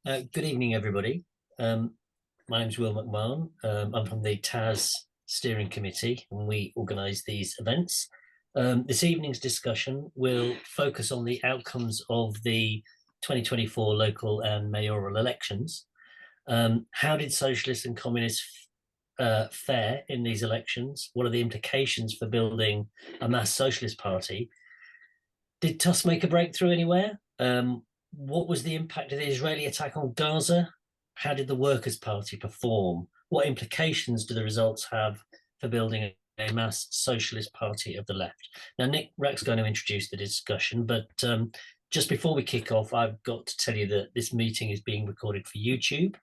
Good evening, everybody. My name's Will McMahon. I'm from the TAS Steering Committee, and we organise these events. This evening's discussion will focus on the outcomes of the 2024 local and mayoral elections. How did socialists and communists fare in these elections? What are the implications for building a mass socialist party? Did TUS make a breakthrough anywhere? What was the impact of the Israeli attack on Gaza? How did the Workers' Party perform? What implications do the results have for building a mass socialist party of the left? Now, Nick Wrack's going to introduce the discussion, but just before we kick off, I've got to tell you that this meeting is being recorded for YouTube.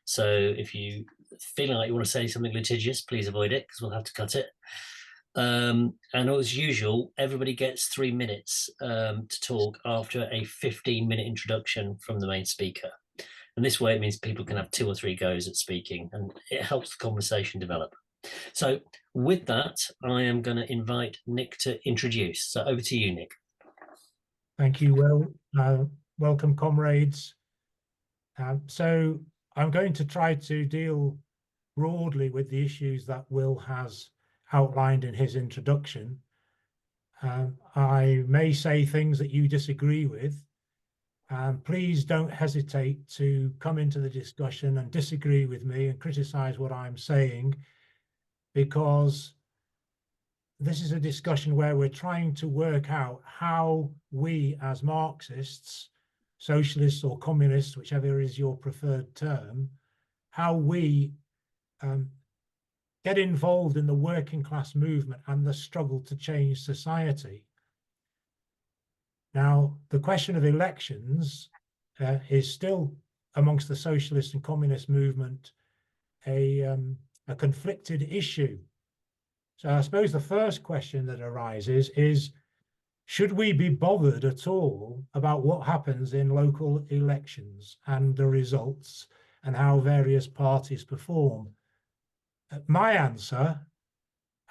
So if you feeling like you want to say something litigious, please avoid it because we'll have to cut it. And as usual, everybody gets 3 minutes to talk after a 15-minute introduction from the main speaker. And this way it means people can have 2 or 3 goes at speaking, and it helps the conversation develop. So with that, I am going to invite Nick to introduce. So over to you, Nick. Thank you, Will. Welcome, comrades. So I'm going to try to deal broadly with the issues that Will has outlined in his introduction. I may say things that you disagree with. Please don't hesitate to come into the discussion and disagree with me and criticize what I'm saying, because this is a discussion where we're trying to work out how we as Marxists, socialists or communists, whichever is your preferred term, how we get involved in the working class movement and the struggle to change society. Now, the question of elections is still amongst the socialist and communist movement a conflicted issue. So I suppose the first question that arises is, should we be bothered at all about what happens in local elections and the results and how various parties perform? My answer,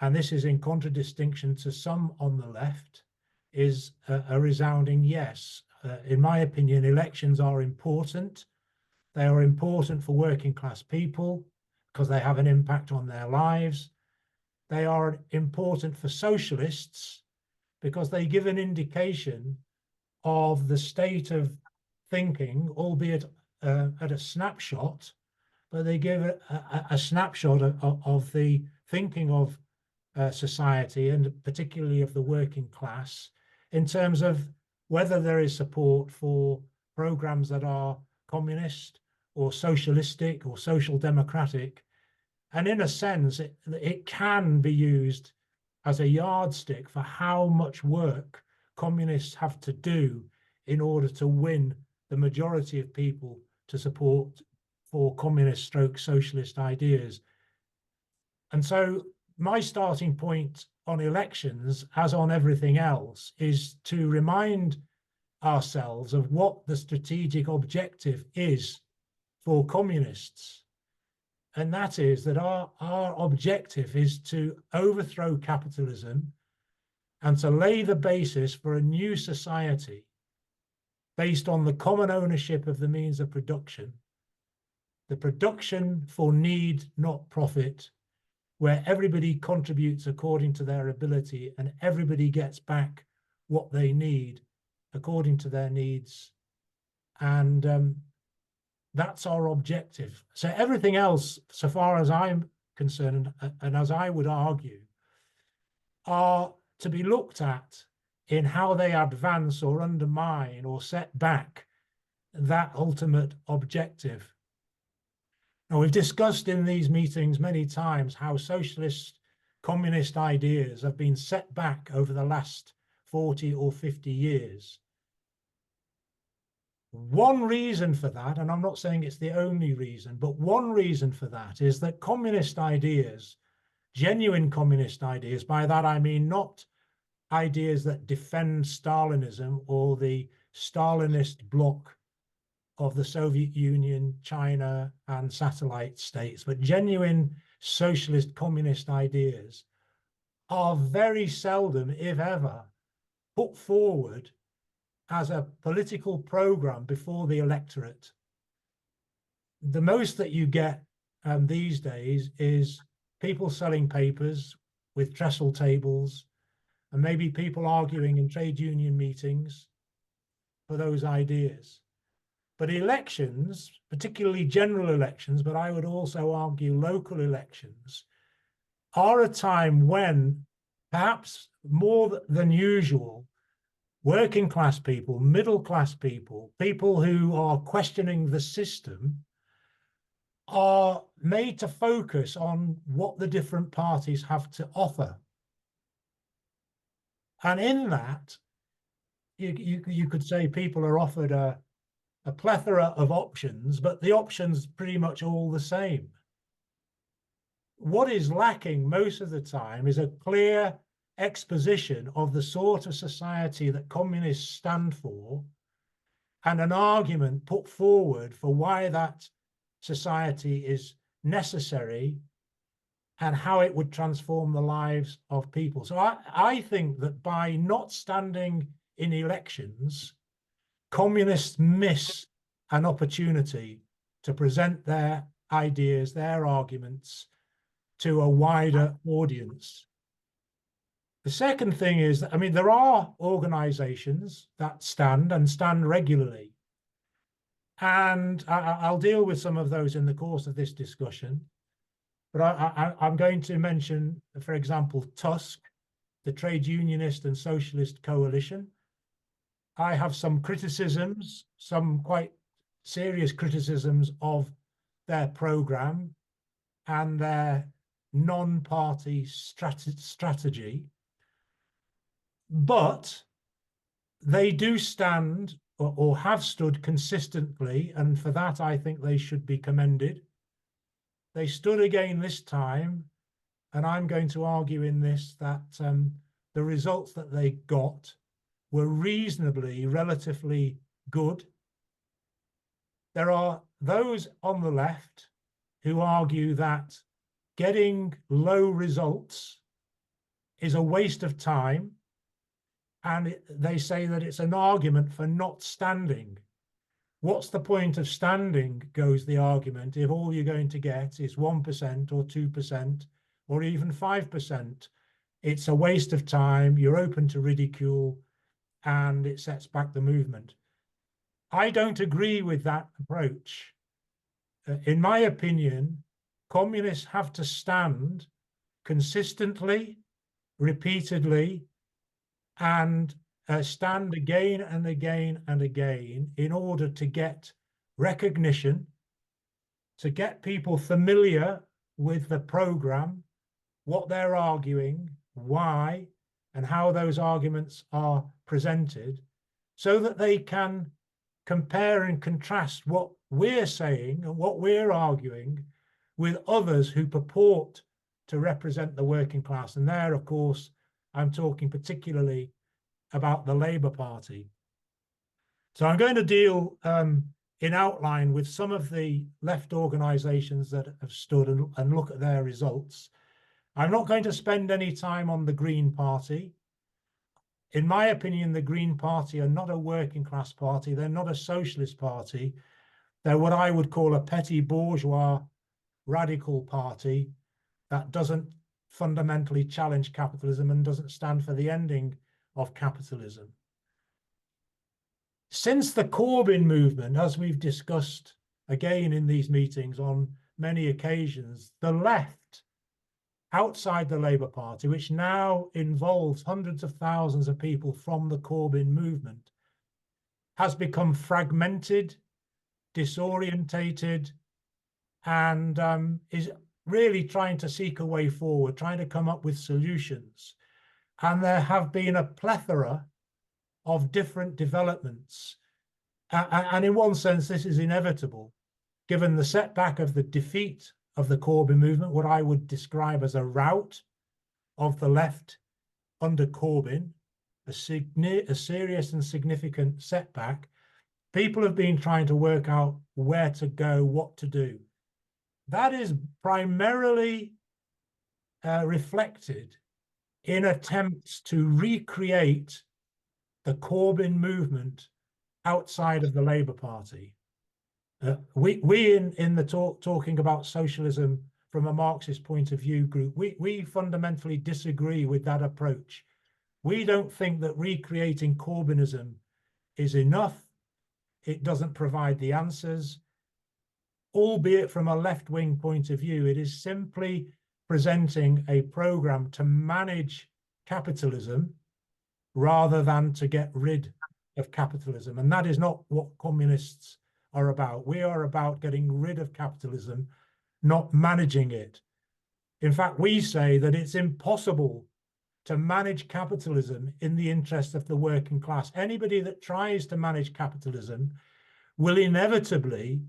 and this is in contradistinction to some on the left, is a resounding yes. In my opinion, elections are important. They are important for working class people because they have an impact on their lives. They are important for socialists because they give an indication of the state of thinking, albeit at a snapshot, but they give a snapshot of the thinking of society and particularly of the working class in terms of whether there is support for programs that are communist or socialistic or social democratic. And in a sense, it can be used as a yardstick for how much work communists have to do in order to win the majority of people to support for communist stroke socialist ideas. And so my starting point on elections, as on everything else, is to remind ourselves of what the strategic objective is for communists. And that is that our objective is to overthrow capitalism and to lay the basis for a new society based on the common ownership of the means of production, the production for need, not profit, where everybody contributes according to their ability and everybody gets back what they need according to their needs. And that's our objective. So everything else, so far as I'm concerned, and as I would argue, are to be looked at in how they advance or undermine or set back that ultimate objective. Now, we've discussed in these meetings many times how socialist, communist ideas have been set back over the last 40 or 50 years. One reason for that, and I'm not saying it's the only reason, but one reason for that is that communist ideas, genuine communist ideas, by that I mean not ideas that defend Stalinism or the Stalinist bloc of the Soviet Union, China, and satellite states, but genuine socialist communist ideas are very seldom, if ever, put forward as a political program before the electorate. the most that you get these days is people selling papers with trestle tables, and maybe people arguing in trade union meetings for those ideas. But elections, particularly general elections, but I would also argue local elections, are a time when, perhaps more than usual, working class people, middle class people, people who are questioning the system, are made to focus on what the different parties have to offer. And in that, you could say people are offered a plethora of options, but the options pretty much all the same. What is lacking most of the time is a clear exposition of the sort of society that communists stand for, and an argument put forward for why that society is necessary and how it would transform the lives of people. So I think that by not standing in elections, communists miss an opportunity to present their ideas, their arguments to a wider audience. The second thing is that, I mean, there are organizations that stand and stand regularly. And I'll deal with some of those in the course of this discussion. But I'm going to mention, for example, TUSC, the Trade Unionist and Socialist Coalition. I have some criticisms, some quite serious criticisms of their program and their non-party strategy. But they do stand or have stood consistently, and for that I think they should be commended. They stood again this time, and I'm going to argue in this that the results that they got were reasonably, relatively good. There are those on the left who argue that getting low results is a waste of time, and they say that it's an argument for not standing. What's the point of standing, goes the argument, if all you're going to get is 1% or 2% or even 5%? It's a waste of time, you're open to ridicule, and it sets back the movement. I don't agree with that approach. In my opinion, communists have to stand consistently, repeatedly, and stand again and again and again in order to get recognition, to get people familiar with the program, what they're arguing, why, and how those arguments are presented, so that they can compare and contrast what we're saying and what we're arguing with others who purport to represent the working class. And there, of course, I'm talking particularly about the Labour Party. So I'm going to deal in outline with some of the left organisations that have stood and look at their results. I'm not going to spend any time on the Green Party. In my opinion, the Green Party are not a working class party. They're not a socialist party. They're what I would call a petty bourgeois radical party that doesn't fundamentally challenge capitalism and doesn't stand for the ending of capitalism. Since the Corbyn movement, as we've discussed again in these meetings on many occasions, the left outside the Labour Party, which now involves hundreds of thousands of people from the Corbyn movement, has become fragmented, disorientated, and is really trying to seek a way forward, trying to come up with solutions. And there have been a plethora of different developments. And in one sense, this is inevitable, given the setback of the defeat of the Corbyn movement, what I would describe as a rout of the left under Corbyn, a serious and significant setback. People have been trying to work out where to go, what to do. That is primarily reflected in attempts to recreate the Corbyn movement outside of the Labour Party. We in the talking about socialism from a Marxist point of view group, we fundamentally disagree with that approach. We don't think that recreating Corbynism is enough. It doesn't provide the answers, albeit from a left-wing point of view. It is simply presenting a program to manage capitalism rather than to get rid of capitalism. And that is not what communists are about. We are about getting rid of capitalism, not managing it. In fact, we say that it's impossible to manage capitalism in the interest of the working class. Anybody that tries to manage capitalism will inevitably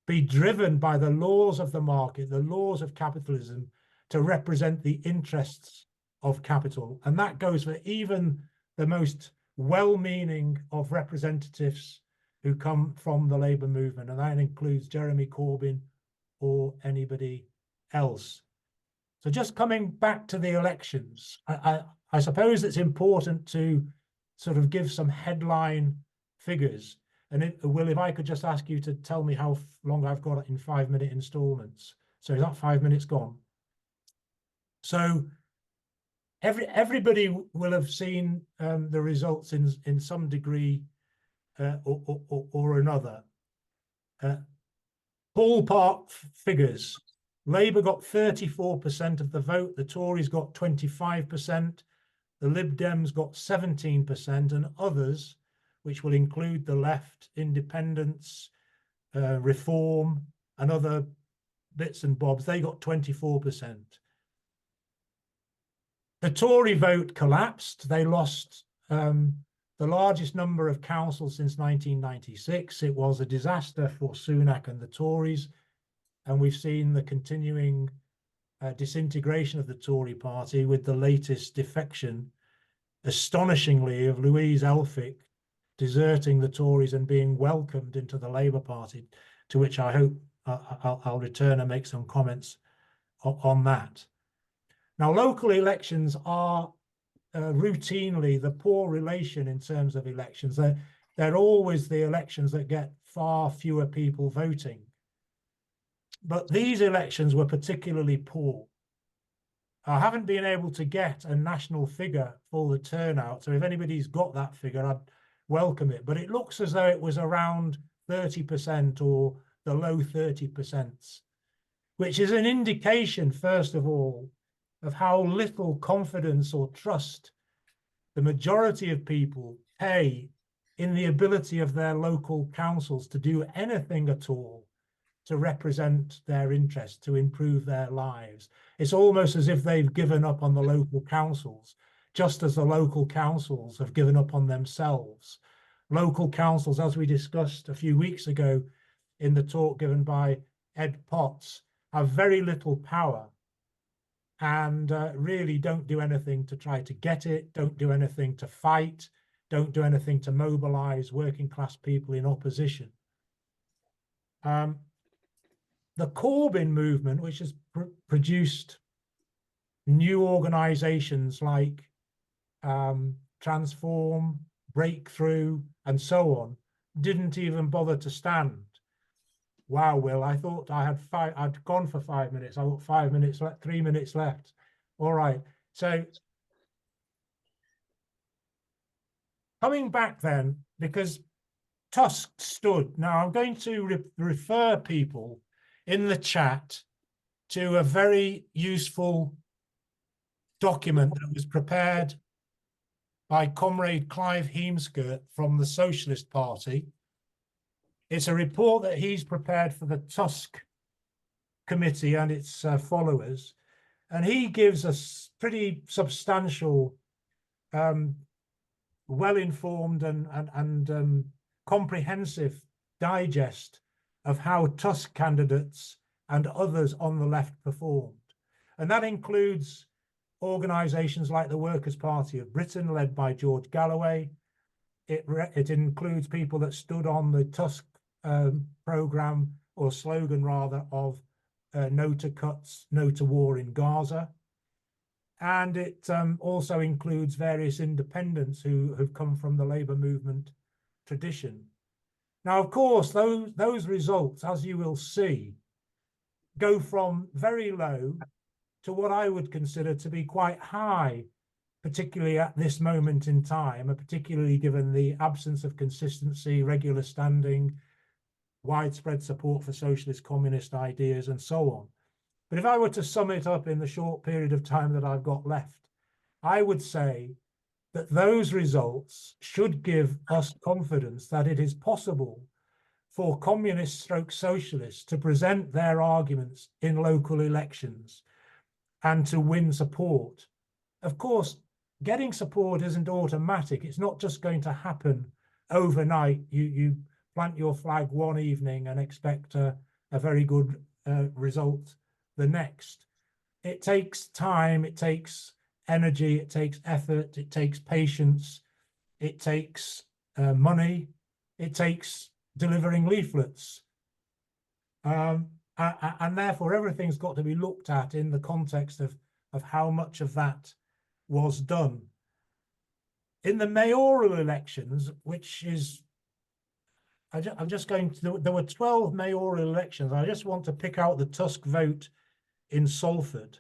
be driven by the laws of the market, the laws of capitalism, to represent the interests of capital. And that goes for even the most well-meaning of representatives who come from the labor movement, and that includes Jeremy Corbyn or anybody else. So just coming back to the elections, I suppose it's important to sort of give some headline figures. And Will, if I could just ask you to tell me how long I've got in 5-minute installments. So is that 5 minutes gone? So everybody will have seen the results in some degree or another. Ballpark figures. Labour got 34% of the vote, the Tories got 25%, the Lib Dems got 17%, and others, which will include the left, independents, reform, and other bits and bobs, they got 24%. The Tory vote collapsed. They lost the largest number of councils since 1996. It was a disaster for Sunak and the Tories. And we've seen the continuing disintegration of the Tory party with the latest defection, astonishingly, of Louise Elphick deserting the Tories and being welcomed into the Labour Party, to which I hope I'll return and make some comments on that. Now, local elections are routinely the poor relation in terms of elections. They're always the elections that get far fewer people voting. But these elections were particularly poor. I haven't been able to get a national figure for the turnout, so if anybody's got that figure, I'd welcome it. But it looks as though it was around 30% or the low 30%, which is an indication, first of all, of how little confidence or trust the majority of people pay in the ability of their local councils to do anything at all to represent their interests, to improve their lives. It's almost as if they've given up on the local councils, just as the local councils have given up on themselves. Local councils, as we discussed a few weeks ago in the talk given by Ed Potts, have very little power and really don't do anything to try to get it, don't do anything to fight, don't do anything to mobilize working class people in opposition. The Corbyn movement, which has produced new organizations like Transform, Breakthrough, and so on, didn't even bother to stand. Wow, Will, I thought I'd gone for 5 minutes. I've got 5 minutes left, 3 minutes left. All right. So coming back then, because Tusk stood. Now I'm going to refer people in the chat to a very useful document that was prepared by Comrade Clive Heemskirt from the Socialist Party. It's a report that he's prepared for the Tusk Committee and its followers. And he gives a pretty substantial, well-informed and comprehensive digest of how Tusk candidates and others on the left performed. And that includes organizations like the Workers' Party of Britain, led by George Galloway. It includes people that stood on the Tusk program or slogan, rather, of no to cuts, no to war in Gaza. And it also includes various independents who have come from the labor movement tradition. Now, of course, those results, as you will see, go from very low to what I would consider to be quite high, particularly at this moment in time, and particularly given the absence of consistency, regular standing, widespread support for socialist communist ideas, and so on. But if I were to sum it up in the short period of time that I've got left, I would say that those results should give us confidence that it is possible for communists stroke socialists to present their arguments in local elections and to win support. Of course, getting support isn't automatic. It's not just going to happen overnight. You plant your flag one evening and expect a very good result the next. It takes time, it takes energy, it takes effort, it takes patience, it takes money, it takes delivering leaflets. And therefore, everything's got to be looked at in the context of how much of that was done. In the mayoral elections, which is, I'm just going to, there were 12 mayoral elections. I just want to pick out the Tusk vote in Salford,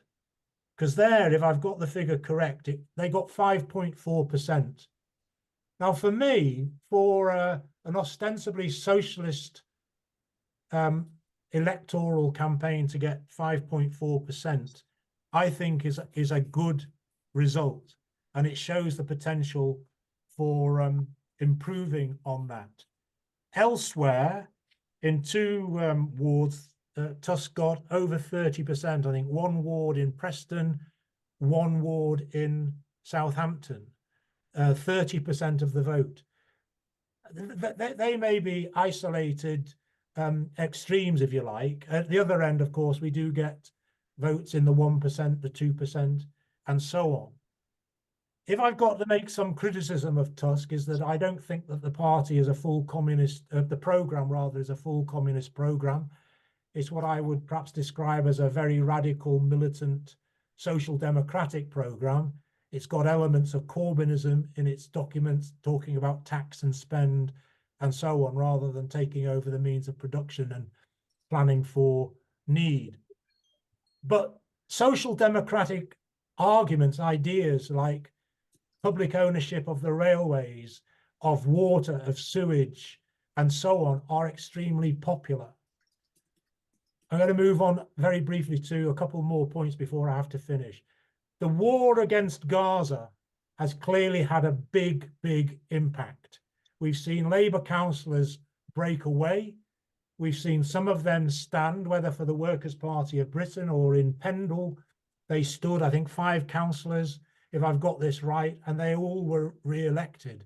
because there, if I've got the figure correct, they got 5.4%. Now, for me, for an ostensibly socialist electoral campaign to get 5.4%, I think is a good result, and it shows the potential for improving on that. Elsewhere, in two wards, Tusk got over 30%. I think one ward in Preston, one ward in Southampton, 30% of the vote. They may be isolated extremes, if you like. At the other end, of course, we do get votes in the 1%, the 2%, and so on. If I've got to make some criticism of Tusk, is that I don't think that the party is a full communist, the program rather is a full communist program. It's what I would perhaps describe as a very radical, militant, social democratic program. It's got elements of Corbynism in its documents, talking about tax and spend and so on, rather than taking over the means of production and planning for need. But social democratic arguments, ideas like public ownership of the railways, of water, of sewage, and so on, are extremely popular. I'm going to move on very briefly to a couple more points before I have to finish. The war against Gaza has clearly had a big, big impact. We've seen Labour councillors break away. We've seen some of them stand, whether for the Workers' Party of Britain or in Pendle. They stood, I think, 5 councillors, if I've got this right, and they all were re-elected.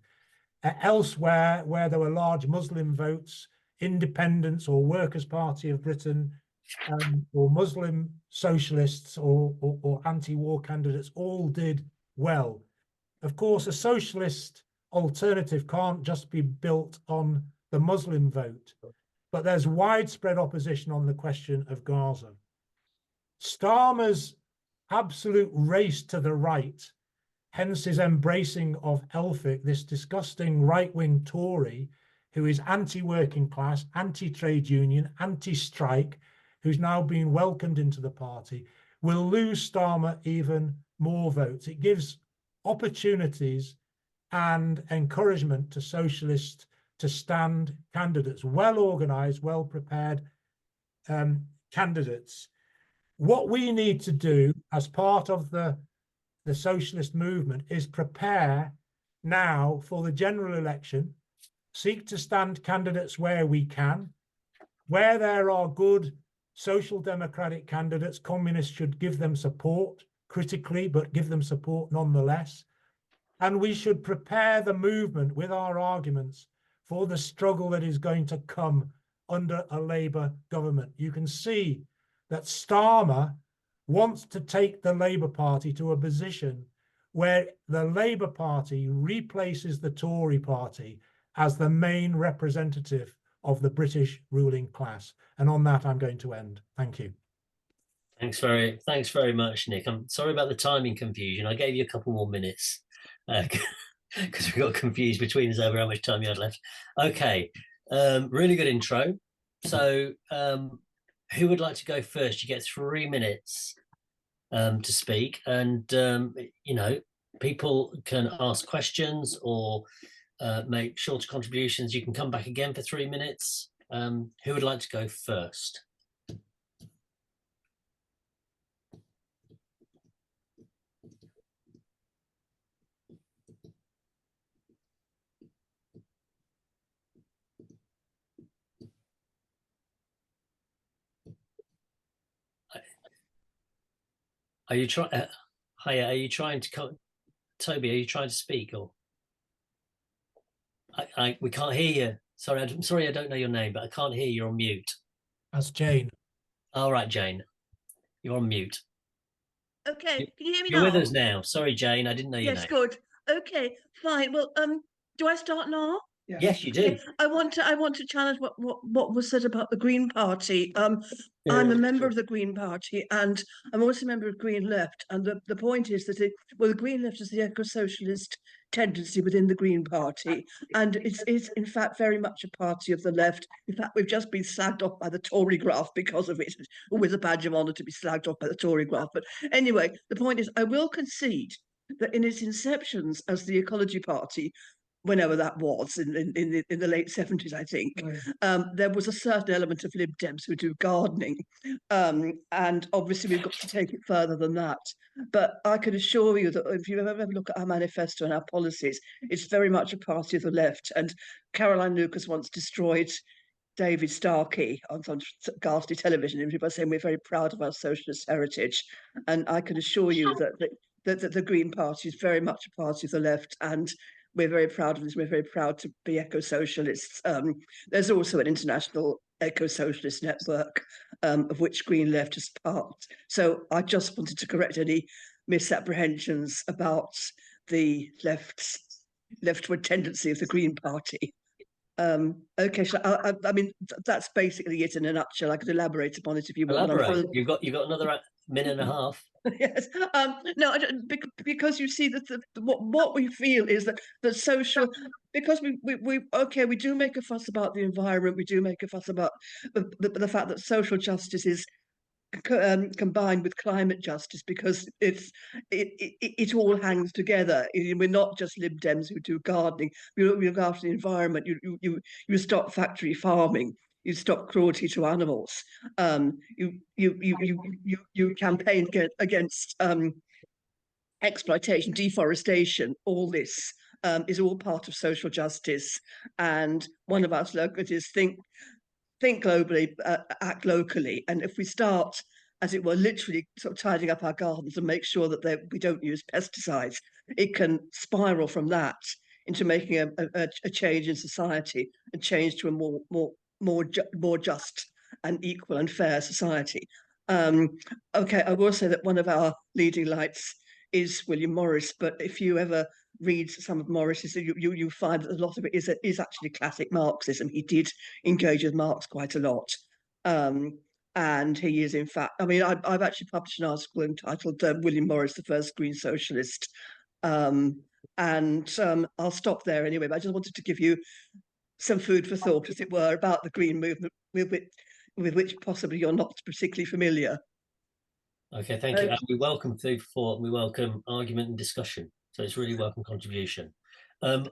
Elsewhere, where there were large Muslim votes, independents or Workers' Party of Britain, or Muslim socialists or anti-war candidates all did well. Of course, a socialist alternative can't just be built on the Muslim vote, but there's widespread opposition on the question of Gaza. Starmer's absolute race to the right, hence his embracing of Elphick, this disgusting right-wing Tory who is anti-working class, anti-trade union, anti-strike, who's now been welcomed into the party, will lose Starmer even more votes. It gives opportunities and encouragement to socialists to stand candidates, well-organized, well-prepared candidates. What we need to do as part of the socialist movement is prepare now for the general election, seek to stand candidates where we can. Where there are good social democratic candidates, communists should give them support critically, but give them support nonetheless. And we should prepare the movement with our arguments for the struggle that is going to come under a Labour government. You can see that Starmer wants to take the Labour Party to a position where the Labour Party replaces the Tory Party as the main representative of the British ruling class. And on that, I'm going to end. Thank you. Thanks very much, Nick. I'm sorry about the timing confusion. I gave you a couple more minutes because we got confused between us over how much time you had left. Okay, Really good intro. So, who would like to go first? You get 3 minutes to speak, and people can ask questions or make shorter contributions. You can come back again for 3 minutes. Who would like to go first? Are you trying? Hiya, are you trying to? Toby, are you trying to speak or? We can't hear you. Sorry, I'm sorry, I don't know your name, but I can't hear you. You're on mute. That's Jane. All right, Jane, you're on mute. Okay, can you hear me You're now? with us now. Sorry, Jane, I didn't know your Yes, name. good. Okay, fine. Well, do I start now? Yes, you do. Okay. I want to challenge what was said about the Green Party. I'm a member of the Green Party, and I'm also a member of Green Left. And the point is that the Green Left is the eco-socialist tendency within the Green Party, and it is in fact very much a party of the left. In fact, we've just been slagged off by the Tory graph because of it. It's always a badge of honour to be slagged off by the Tory graph. But anyway, the point is, I will concede that in its inceptions as the Ecology Party, whenever that was in the late 70s, I think, there was a certain element of Lib Dems who do gardening, and obviously we've got to take it further than that. But I can assure you that if you ever look at our manifesto and our policies, it's very much a party of the left. And Caroline Lucas once destroyed David Starkey on some ghastly television interview by saying we're very proud of our socialist heritage. And I can assure you that the Green Party is very much a party of the left, and we're very proud of this. We're very proud to be eco-socialists. There's also an international eco-socialist network of which Green Left is part. So I just wanted to correct any misapprehensions about the leftward tendency of the Green Party. Okay, so I mean that's basically it in a nutshell. I could elaborate upon it if you want. Elaborate. You've got another minute and a half. Yes. No, because you see that what we feel is that the social, because we do make a fuss about the environment, we do make a fuss about the fact that social justice is combined with climate justice, because it all hangs together. We're not just Lib Dems who do gardening. We look after the environment. You stop factory farming. You stop cruelty to animals. You campaign against exploitation, deforestation. All this is all part of social justice. And one of our slogans is think globally, act locally. And if we start, as it were, literally sort of tidying up our gardens and make sure that we don't use pesticides, it can spiral from that into making a change in society, a change to a more just and equal and fair society. Okay, I will say that one of our leading lights is William Morris, but if you ever read some of Morris's, you find that a lot of it is actually classic Marxism. He did engage with Marx quite a lot. And he is, in fact, I mean, I've actually published an article entitled William Morris, the First Green Socialist. I'll stop there anyway, but I just wanted to give you some food for thought, as it were, about the Green movement with which possibly you're not particularly familiar. Okay, thank you. And we welcome food for thought, we welcome argument and discussion. So it's really welcome contribution.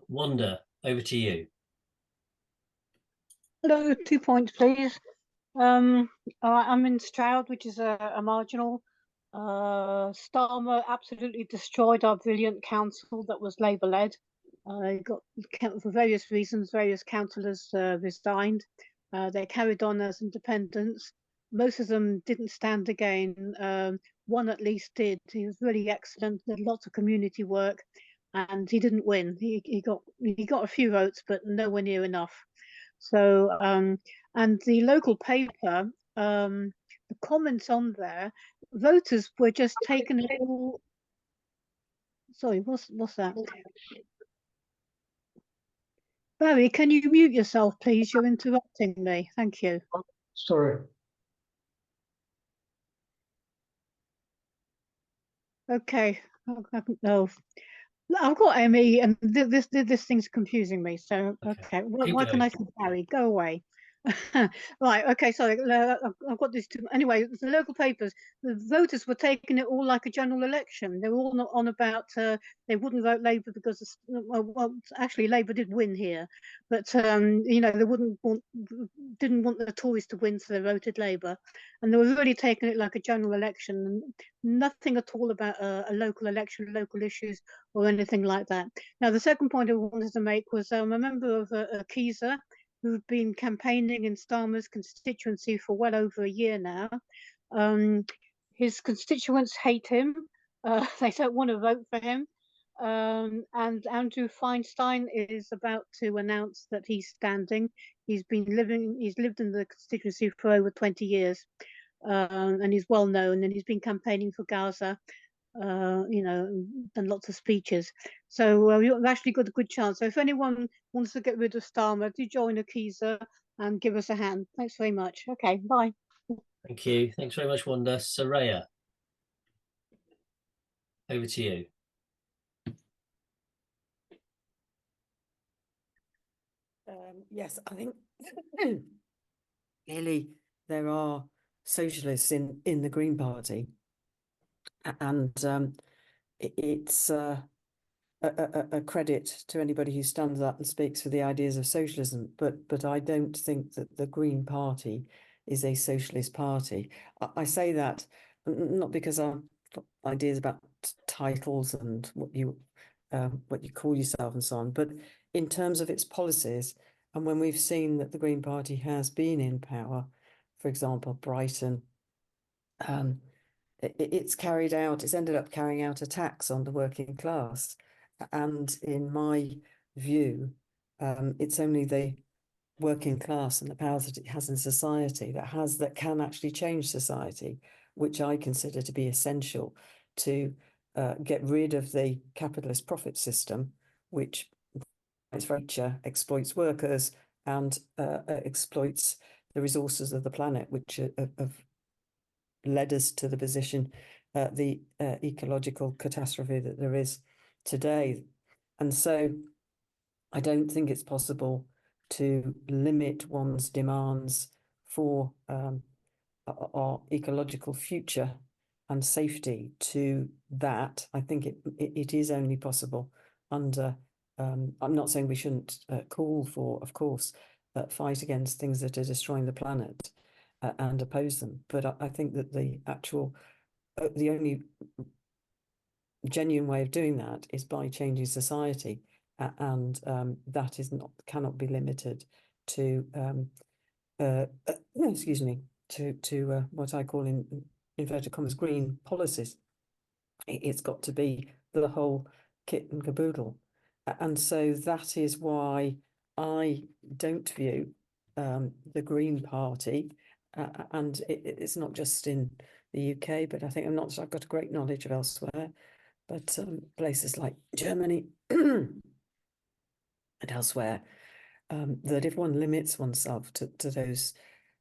Wanda, over to you. Hello, 2 points, please. I'm in Stroud, which is a marginal. Starmer absolutely destroyed our brilliant council that was Labour-led. Got for various reasons, various councillors resigned. They carried on as independents. Most of them didn't stand again. One at least did. He was really excellent, did lots of community work, and he didn't win. He got a few votes, but nowhere near enough. So, and the local paper, the comments on there, voters were just taken a little. Sorry, what's that? Barry, can you mute yourself, please? You're interrupting me. Thank you. Sorry. Okay. No. I've got ME, and this thing's confusing me. So Okay. okay, Keep why can going. I say Barry? Go away. Right. Okay. Sorry. I've got this. Anyway, the local papers. The voters were taking it all like a general election. They were all on about they wouldn't vote Labour because well, actually Labour did win here, but you know, they didn't want the Tories to win, so they voted Labour, and they were really taking it like a general election, and nothing at all about a local election, local issues, or anything like that. Now, the second point I wanted to make was I'm a member of Keyser, who've been campaigning in Starmer's constituency for well over a year now. His constituents hate him. They don't want to vote for him. And Andrew Feinstein is about to announce that he's standing. He's lived in the constituency for over 20 years. And he's well known, and he's been campaigning for Gaza, you know, done lots of speeches. So you've actually got a good chance. So if anyone wants to get rid of Starmer, do join Akiza and give us a hand. Thanks very much. Okay, bye. Thank you. Thanks very much, Wanda. Soraya, over to you. Yes, I think clearly there are socialists in the Green Party, and it's a credit to anybody who stands up and speaks for the ideas of socialism. But I don't think that the Green Party is a socialist party. I say that not because I've got ideas about titles and what you call yourself and so on, but in terms of its policies. And when we've seen that the Green Party has been in power, for example, Brighton, it's ended up carrying out attacks on the working class. And in my view, it's only the working class and the powers that it has in society that can actually change society, which I consider to be essential to get rid of the capitalist profit system, which its nature exploits workers and exploits the resources of the planet, which have led us to the position, the ecological catastrophe that there is today. And so I don't think it's possible to limit one's demands for our ecological future and safety to that. I think it is only possible under I'm not saying we shouldn't call for, of course, fight against things that are destroying the planet and oppose them. But I think that the only genuine way of doing that is by changing society, and that cannot be limited to excuse me, to what I call in inverted commas green policies. It's got to be the whole kit and caboodle. And so that is why I don't view the Green Party, and it's not just in the UK, but I think I've got a great knowledge of elsewhere, but places like Germany and elsewhere, that if one limits oneself to those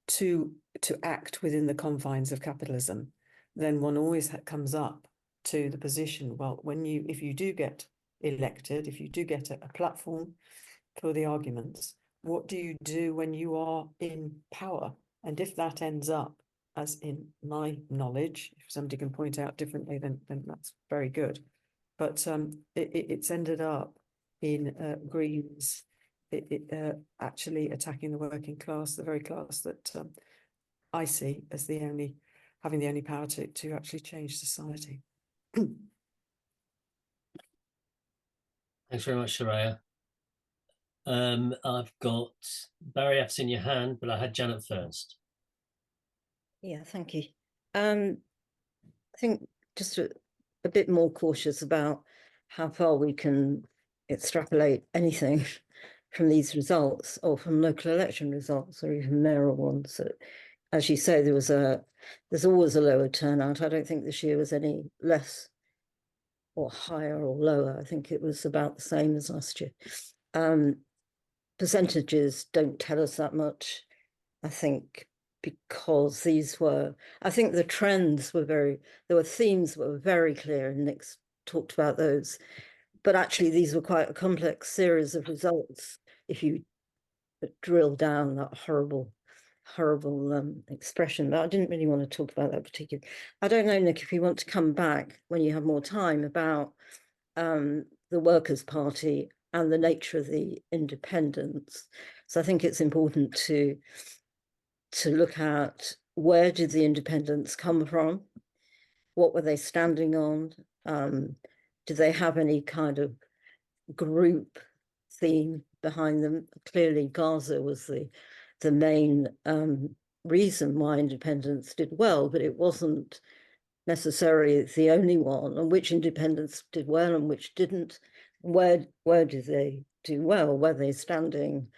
to act within the confines of capitalism, then one always comes up to the position, well, if you do get elected, if you do get a platform for the arguments, what do you do when you are in power? And if that ends up, as in my knowledge, if somebody can point out differently, then that's very good. But it's ended up in Greens actually attacking the working class, the very class that I see as having the only power to actually change society. Thanks very much, Soraya. I've got Barry, I've seen your hand, but I had Janet first. Yeah, thank you. I think just a bit more cautious about how far we can extrapolate anything from these results, or from local election results, or even mayoral ones. So, as you say, there's always a lower turnout. I don't think this year was any less or higher or lower. I think it was about the same as last year. Percentages don't tell us that much, I think, because I think the trends were there were themes that were very clear, and Nick's talked about those, but actually these were quite a complex series of results if you drill down that horrible expression. But I didn't really want to talk about that particularly. I don't know, Nick, if you want to come back when you have more time about the Workers' Party and the nature of the independence. So I think it's important to look at, where did the independents come from? What were they standing on? Did they have any kind of group theme behind them? Clearly Gaza was the main reason why independence did well, but it wasn't necessarily the only one. And which independents did well and which didn't? Where did they do well? Were they standing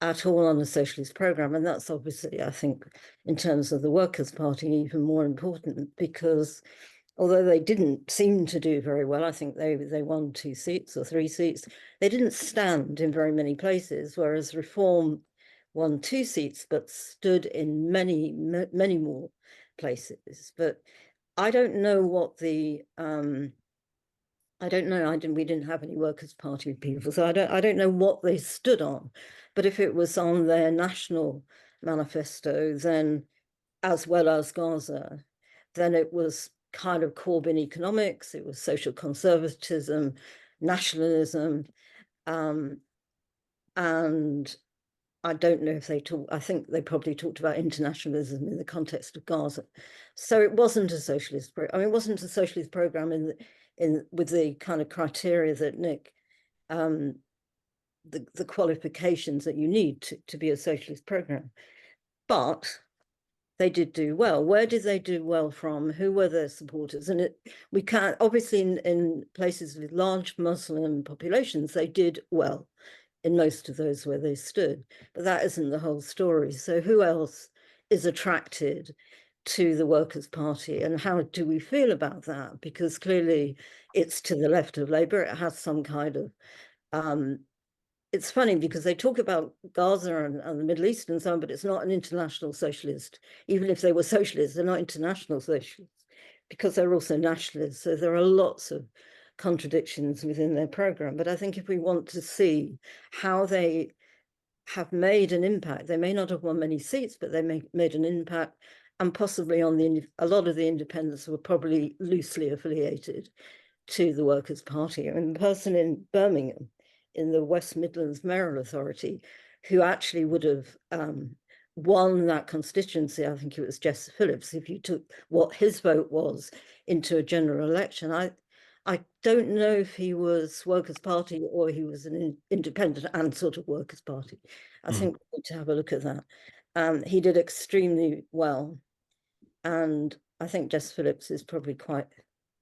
at all on a socialist program? And that's obviously, I think, in terms of the Workers' Party, even more important, because although they didn't seem to do very well, I think they won 2 seats or 3 seats, they didn't stand in very many places, whereas Reform won 2 seats but stood in many more places. But I don't know what the I don't know. We didn't have any Workers' Party people, so I don't know what they stood on. But if it was on their national manifesto, then, as well as Gaza, then it was kind of Corbyn economics. It was social conservatism, nationalism, and I don't know if they talk. I think they probably talked about internationalism in the context of Gaza. So it wasn't a socialist. It wasn't a socialist program with the kind of criteria that Nick, the qualifications that you need to be a socialist program. But they did do well. Where did they do well from? Who were their supporters? And we can't, obviously in places with large Muslim populations, they did well in most of those where they stood, but that isn't the whole story. So who else is attracted to the Workers' Party, and how do we feel about that? Because clearly it's to the left of Labour. It has some kind of, it's funny because they talk about Gaza and the Middle East and so on, but it's not an international socialist. Even if they were socialists, they're not international socialists because they're also nationalists. So there are lots of contradictions within their program. But I think if we want to see how they have made an impact, they may not have won many seats, but they made an impact, and possibly on a lot of the independents were probably loosely affiliated to the Workers' Party. I mean, the person in Birmingham, in the West Midlands Mayoral Authority, who actually would have won that constituency, I think it was Jess Phillips, if you took what his vote was into a general election. I don't know if he was Workers' Party or he was an independent and sort of Workers' Party. I think we need to have a look at that. He did extremely well. And I think Jess Phillips is probably quite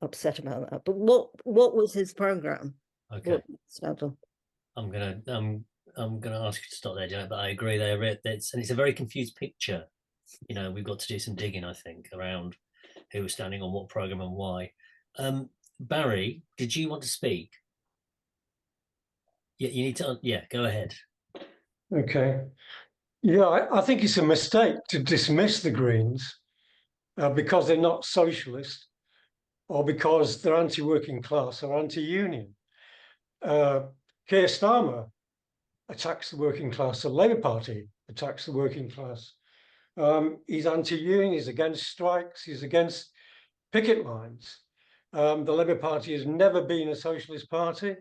upset about that. But what was his program? Okay. I'm gonna ask you to stop there, Janet, but I agree there. It's a very confused picture. You know, we've got to do some digging, I think, around who was standing on what program and why. Barry, did you want to speak? Yeah, you need to. Yeah, go ahead. Okay. Yeah, I think it's a mistake to dismiss the Greens because they're not socialist or because they're anti-working class or anti-union. Keir Starmer attacks the working class. The Labour Party attacks the working class. He's anti-union, he's against strikes, he's against picket lines. The Labour Party has never been a socialist party.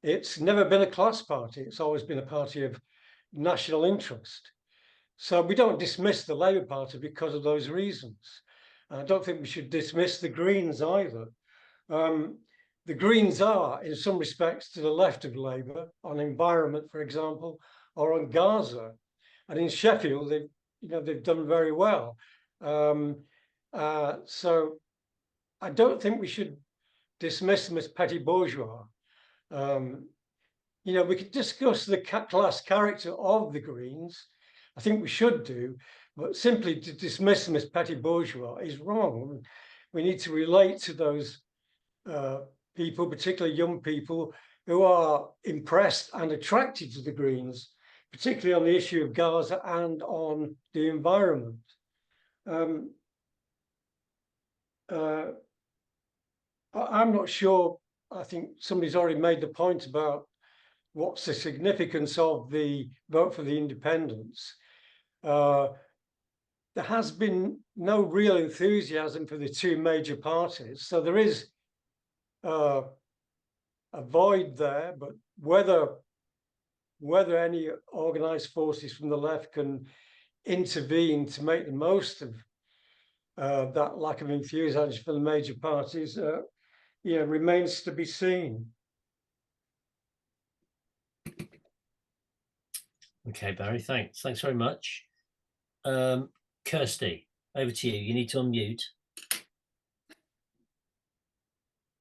It's never been a class party. It's always been a party of national interest. So we don't dismiss the Labour Party because of those reasons. I don't think we should dismiss the Greens either. The Greens are, in some respects, to the left of Labour on environment, for example, or on Gaza. And in Sheffield, they've done very well. So I don't think we should dismiss them as petty bourgeois. We could discuss the class character of the Greens. I think we should do, but simply to dismiss them as petty bourgeois is wrong. We need to relate to those people, particularly young people, who are impressed and attracted to the Greens, particularly on the issue of Gaza and on the environment. I'm not sure I think somebody's already made the point about what's the significance of the vote for the independents. There has been no real enthusiasm for the two major parties, so there is a void there, but whether any organised forces from the left can intervene to make the most of that lack of enthusiasm for the major parties, remains to be seen. Okay, Barry, thanks very much. Kirsty, over to you. You need to unmute.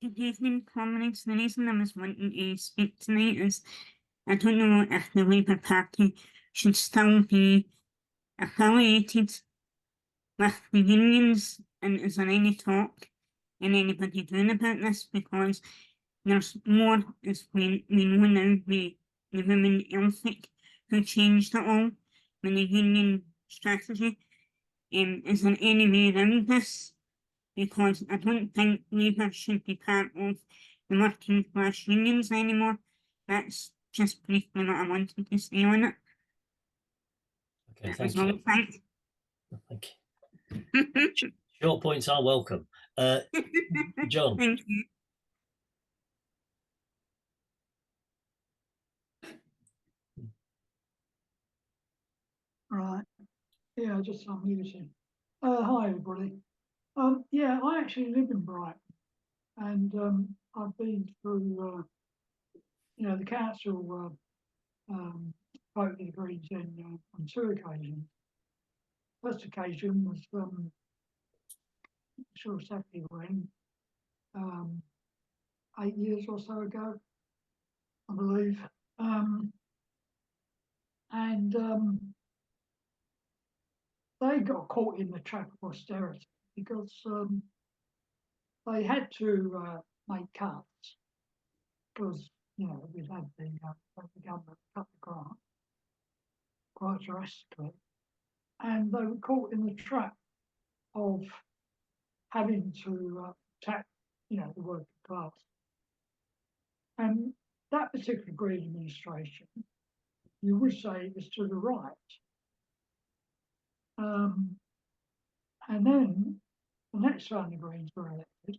Good evening, comrades. The reason I was wanting to speak tonight is I don't know if the Labour Party should still be affiliated with the unions, and is there any talk in anybody doing about this? Because there's more, as we know now, the women ethic who changed it all with the union strategy. Is there any way around this? Because I don't think Labour should be part of the working class unions anymore. That's just briefly what I wanted to say on it. Okay, That thank was all. you. Thanks. Thank you. Short points are welcome. John. Thank you. Right. Yeah, just unmuting. Hi, everybody. Yeah, I actually live in Brighton, and I've been through, the council voted the Greens in on 2 occasions. First occasion was, I'm sure exactly when, 8 years or so ago, I believe. They got caught in the trap of austerity because they had to make cuts because we'd had the government cut the grant quite drastically, and they were caught in the trap of having to attack the working class. And that particular Green administration, you would say it was to the right. And then the next time the Greens were elected,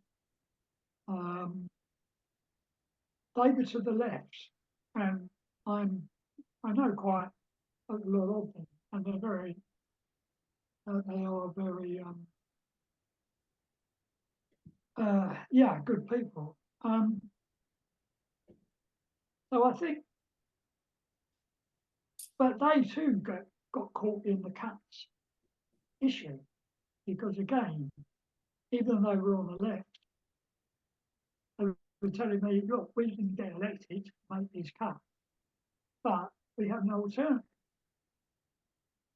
they were to the left, and I know quite a lot of them, and they are very good people. So I think, but they too got caught in the cuts issue, because again, even though we're on the left, they were telling me, look, we didn't get elected to make these cuts, but we have no alternative.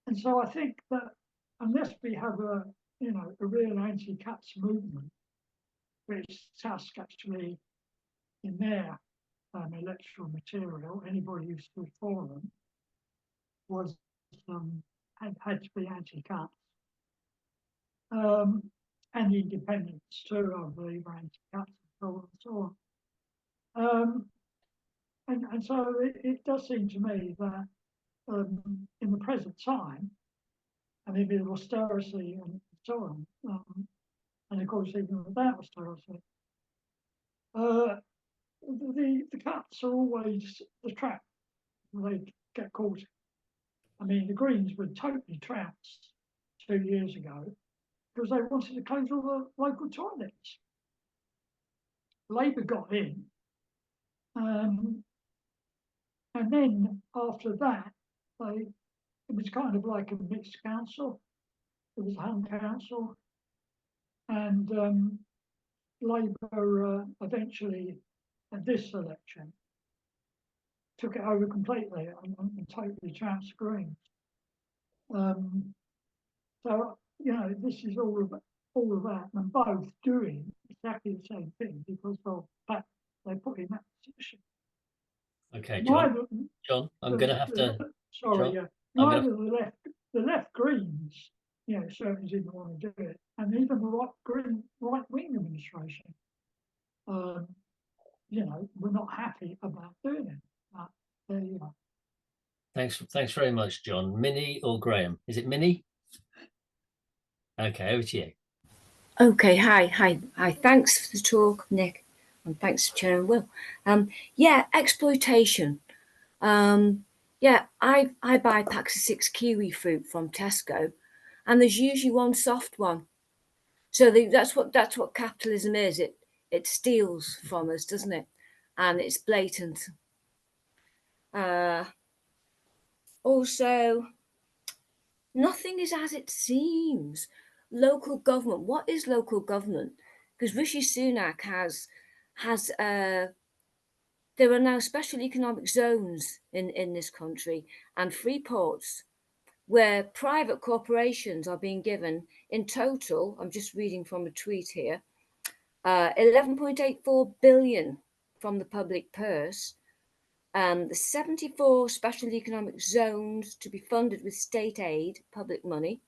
And so I think that unless we have a real anti-cuts movement, which Tusk actually in their electoral material, anybody who stood for them was had to be anti-cuts. And the independents too, I believe, are anti-cuts and so on. And so it does seem to me that in the present time, I mean, with austerity and so on, and of course even without austerity, the cuts are always the trap they get caught in. I mean, the Greens were totally trounced 2 years ago because they wanted to close all the local toilets. Labour got in, and then after that, it was kind of like a mixed council. It was a hung council, and Labour eventually, at this election, took it over completely and totally trounced the Greens. So this is all of that, and both doing exactly the same thing because of that they put in that position. Okay, John. John, I'm going to have to. Sorry, John, neither the left Greens, certainly didn't want to do it, and even the right wing administration, we're not happy about doing it. But there you are. Thanks very much, John. Minnie or Graham? Is it Minnie? Okay, over to you. Okay, hi. Thanks for the talk, Nick, and thanks to Chair and Will. Yeah, exploitation. Yeah, I buy packs of 6 kiwi fruit from Tesco, and there's usually one soft one. So that's what capitalism is. It steals from us, doesn't it? And it's blatant. Also, nothing is as it seems. Local government. What is local government? Because Rishi Sunak has there are now special economic zones in this country and free ports where private corporations are being given in total, I'm just reading from a tweet here, 11.84 billion from the public purse, the 74 special economic zones to be funded with state aid, public money.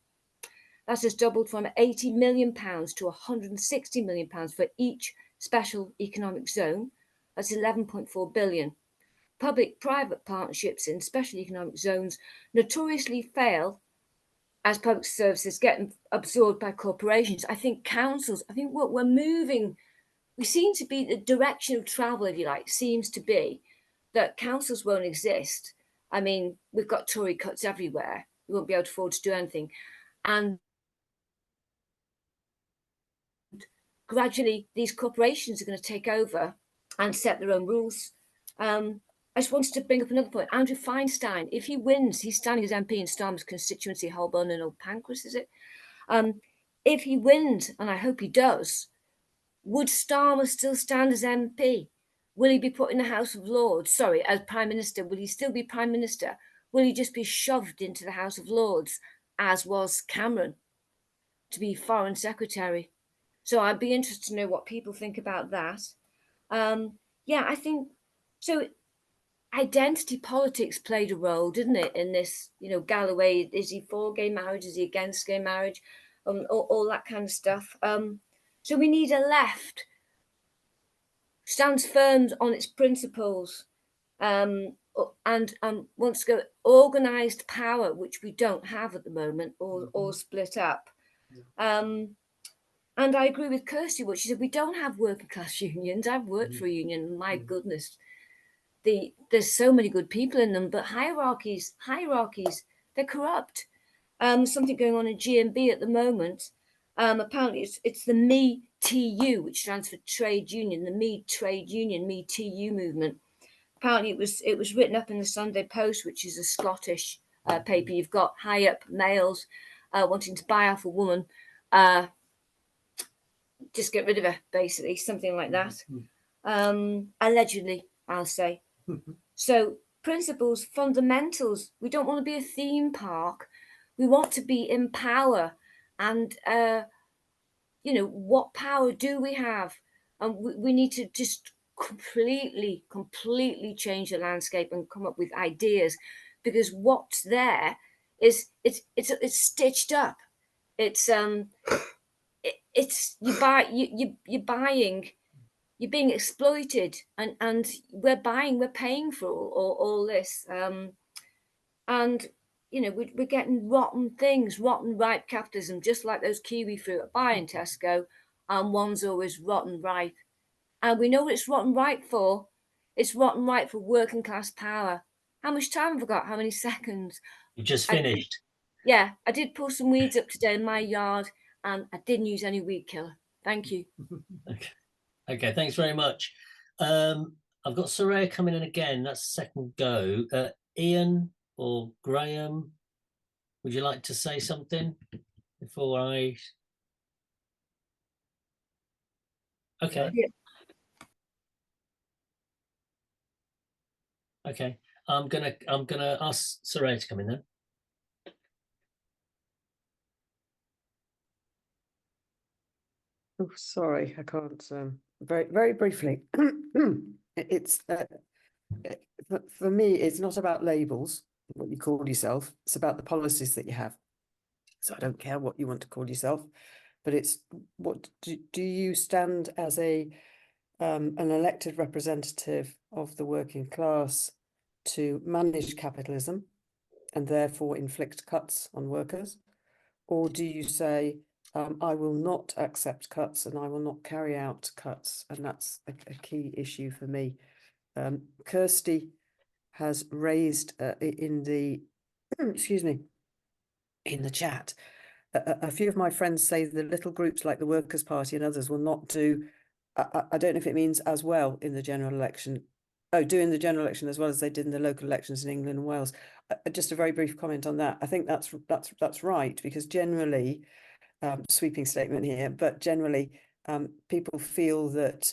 That has doubled from £80 million to £160 million for each special economic zone. That's 11.4 billion. Public-private partnerships in special economic zones notoriously fail as public services get absorbed by corporations. I think councils, what we're moving, we seem to be, the direction of travel, if you like, seems to be that councils won't exist. I mean, we've got Tory cuts everywhere. We won't be able to afford to do anything. And gradually, these corporations are going to take over and set their own rules. I just wanted to bring up another point. Andrew Feinstein, if he wins, he's standing as MP in Starmer's constituency, Holborn and Old Pancras, is it? If he wins, and I hope he does, would Starmer still stand as MP? Will he be put in the House of Lords? Sorry, as Prime Minister, will he still be Prime Minister? Will he just be shoved into the House of Lords, as was Cameron, to be Foreign Secretary? So I'd be interested to know what people think about that. Yeah, I think so. Identity politics played a role, didn't it, in this? Galloway, is he for gay marriage? Is he against gay marriage? All that kind of stuff. So we need a left stands firm on its principles, and wants to go organised power, which we don't have at the moment, or split up. And I agree with Kirsty what she said. We don't have working class unions. I've worked for a union. My goodness. There's so many good people in them, but hierarchies, they're corrupt. Something going on in GMB at the moment. Apparently it's the Me TU, which stands for trade union, the Me Trade Union, Me TU movement. Apparently it was written up in the Sunday Post, which is a Scottish paper. You've got high up males wanting to buy off a woman, just get rid of her, basically, something like that. Allegedly, I'll say. So principles, fundamentals. We don't want to be a theme park. We want to be in power. And, what power do we have? And we need to just completely change the landscape and come up with ideas, because what's there is it's stitched up. It's you're buying. You're being exploited, and we're paying for all this, and we're getting rotten things, rotten ripe capitalism, just like those kiwi fruit I buy in Tesco, and one's always rotten ripe, and we know what it's rotten ripe for. It's rotten ripe for working class power. How much time have I got? How many seconds? You just finished. I did pull some weeds up today in my yard, and I didn't use any weed killer. Thank you. Okay, thanks very much. I've got Soraya coming in again. That's the second go. Ian or Graham, would you like to say something before I? Okay. Yeah. Okay. I'm gonna ask Soraya to come in then. Oh, sorry, I can't. Very briefly, it's for me, it's not about labels, what you call yourself. It's about the policies that you have. So I don't care what you want to call yourself, but it's what do you stand as a an elected representative of the working class to manage capitalism and therefore inflict cuts on workers? Or do you say, I will not accept cuts and I will not carry out cuts? And that's a key issue for me. Kirsty has raised in the, excuse me, in the chat, a few of my friends say the little groups like the Workers' Party and others will not do, I don't know if it means as well in the general election. Oh, doing the general election as well as they did in the local elections in England and Wales. Just a very brief comment on that. I think that's right, because generally, sweeping statement here, but generally people feel that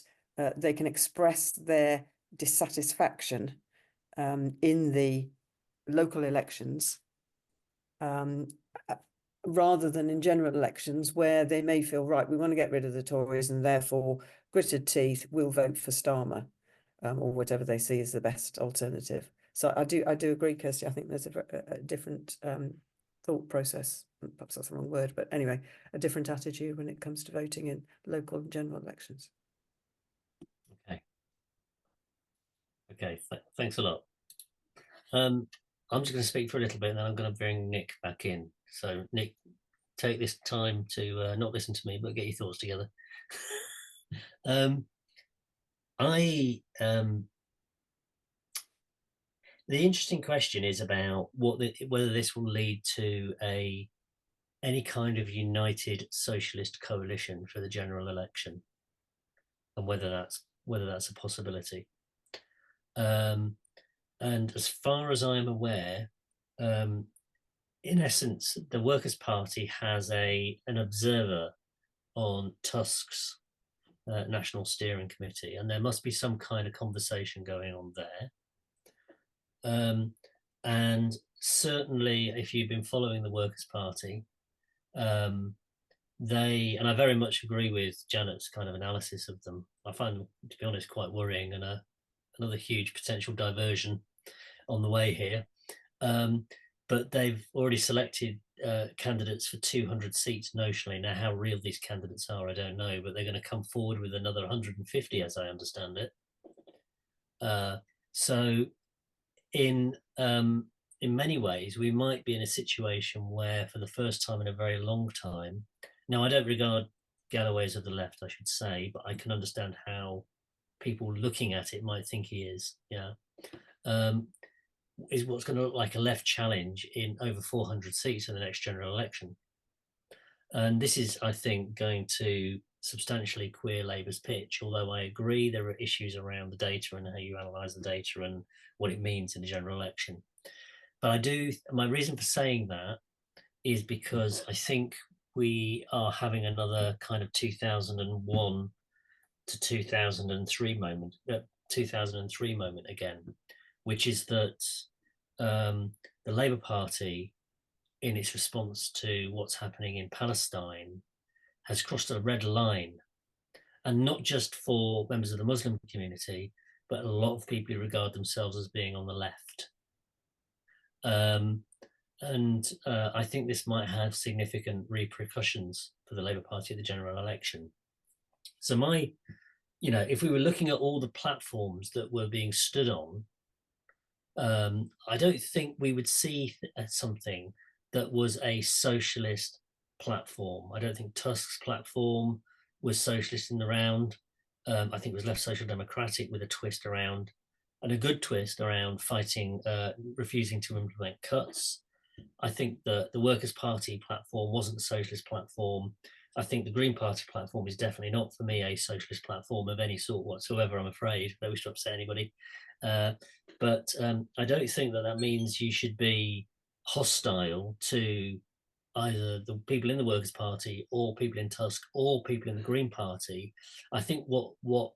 they can express their dissatisfaction in the local elections rather than in general elections where they may feel, right, we want to get rid of the Tories and therefore gritted teeth, we'll vote for Starmer or whatever they see as the best alternative. So I do agree, Kirsty. I think there's a different thought process, perhaps that's the wrong word, but anyway, a different attitude when it comes to voting in local and general elections. Okay, thanks a lot. I'm just going to speak for a little bit and then I'm going to bring Nick back in. So Nick, take this time to not listen to me, but get your thoughts together. The interesting question is about whether this will lead to any kind of united socialist coalition for the general election, and whether that's a possibility. And as far as I'm aware, in essence, the Workers' Party has an observer on Tusk's National Steering Committee, and there must be some kind of conversation going on there. And certainly, if you've been following the Workers' Party, and I very much agree with Janet's kind of analysis of them. I find them, to be honest, quite worrying and another huge potential diversion on the way here. But they've already selected candidates for 200 seats notionally. Now, how real these candidates are, I don't know, but they're going to come forward with another 150, as I understand it. So in many ways, we might be in a situation where, for the first time in a very long time, now I don't regard Galloway as of the left, I should say, but I can understand how people looking at it might think he is. Yeah, is what's going to look like a left challenge in over 400 seats in the next general election. And this is, I think, going to substantially queer Labour's pitch, although I agree there are issues around the data and how you analyse the data and what it means in the general election. But my reason for saying that is because I think we are having another kind of 2001 to 2003 moment, 2003 moment again, which is that the Labour Party, in its response to what's happening in Palestine, has crossed a red line, and not just for members of the Muslim community, but a lot of people who regard themselves as being on the left. I think this might have significant repercussions for the Labour Party at the general election. So if we were looking at all the platforms that were being stood on, I don't think we would see something that was a socialist platform. I don't think Tusk's platform was socialist in the round. I think it was left social democratic with a twist around, and a good twist around fighting, refusing to implement cuts. I think that the Workers' Party platform wasn't a socialist platform. I think the Green Party platform is definitely not, for me, a socialist platform of any sort whatsoever, I'm afraid. I don't wish to upset anybody. But I don't think that means you should be hostile to either the people in the Workers' Party or people in Tusk or people in the Green Party. I think what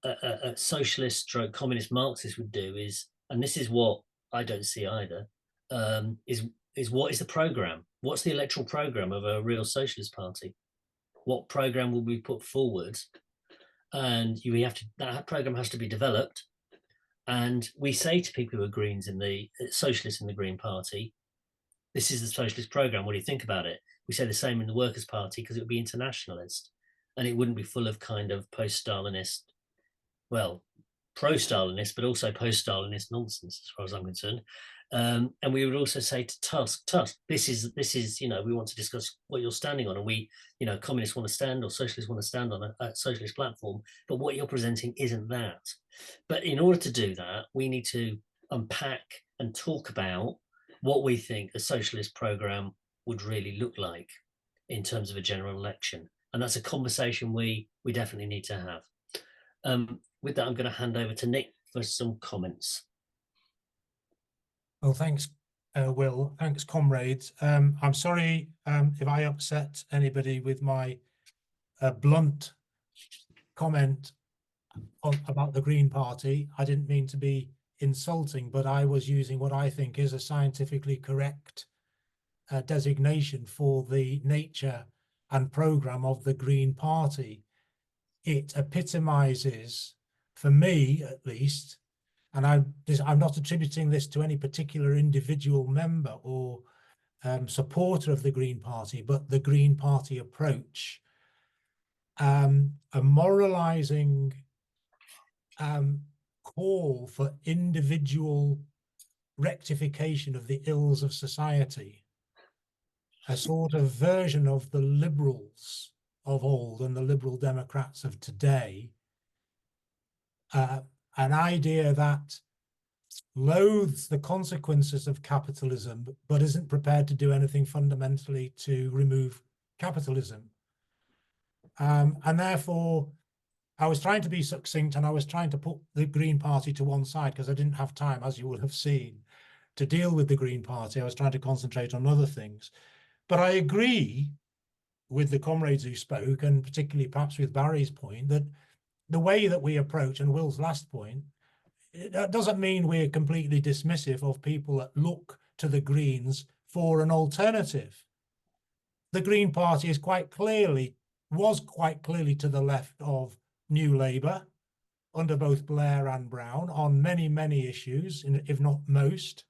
a socialist stroke communist Marxist would do is, and this is what I don't see either, is what is the programme? What's the electoral programme of a real socialist party? What programme will be put forward? And that programme has to be developed. And we say to people who are Greens in the socialists in the Green Party, this is the socialist programme. What do you think about it? We say the same in the Workers' Party because it would be internationalist. and it wouldn't be full of kind of post-Stalinist, well, pro-Stalinist, but also post-Stalinist nonsense, as far as I'm concerned. And we would also say to Tusk, this is, we want to discuss what you're standing on, and we, communists want to stand, or socialists want to stand on a socialist platform, but what you're presenting isn't that. But in order to do that, we need to unpack and talk about what we think a socialist program would really look like in terms of a general election. And that's a conversation we definitely need to have. With that, I'm going to hand over to Nick for some comments. Well, thanks, Will. Thanks, comrades. I'm sorry if I upset anybody with my blunt comment about the Green Party. I didn't mean to be insulting, but I was using what I think is a scientifically correct designation for the nature and program of the Green Party. It epitomizes, for me at least, and I'm not attributing this to any particular individual member or supporter of the Green Party, but the Green Party approach, a moralizing call for individual rectification of the ills of society, a sort of version of the liberals of old and the liberal Democrats of today, an idea that loathes the consequences of capitalism, but isn't prepared to do anything fundamentally to remove capitalism. And therefore, I was trying to be succinct, and I was trying to put the Green Party to one side because I didn't have time, as you will have seen, to deal with the Green Party. I was trying to concentrate on other things. But I agree with the comrades who spoke, and particularly perhaps with Barry's point, that the way that we approach, and Will's last point, that doesn't mean we're completely dismissive of people that look to the Greens for an alternative. The Green Party was quite clearly to the left of New Labour under both Blair and Brown on many, many issues, if not most.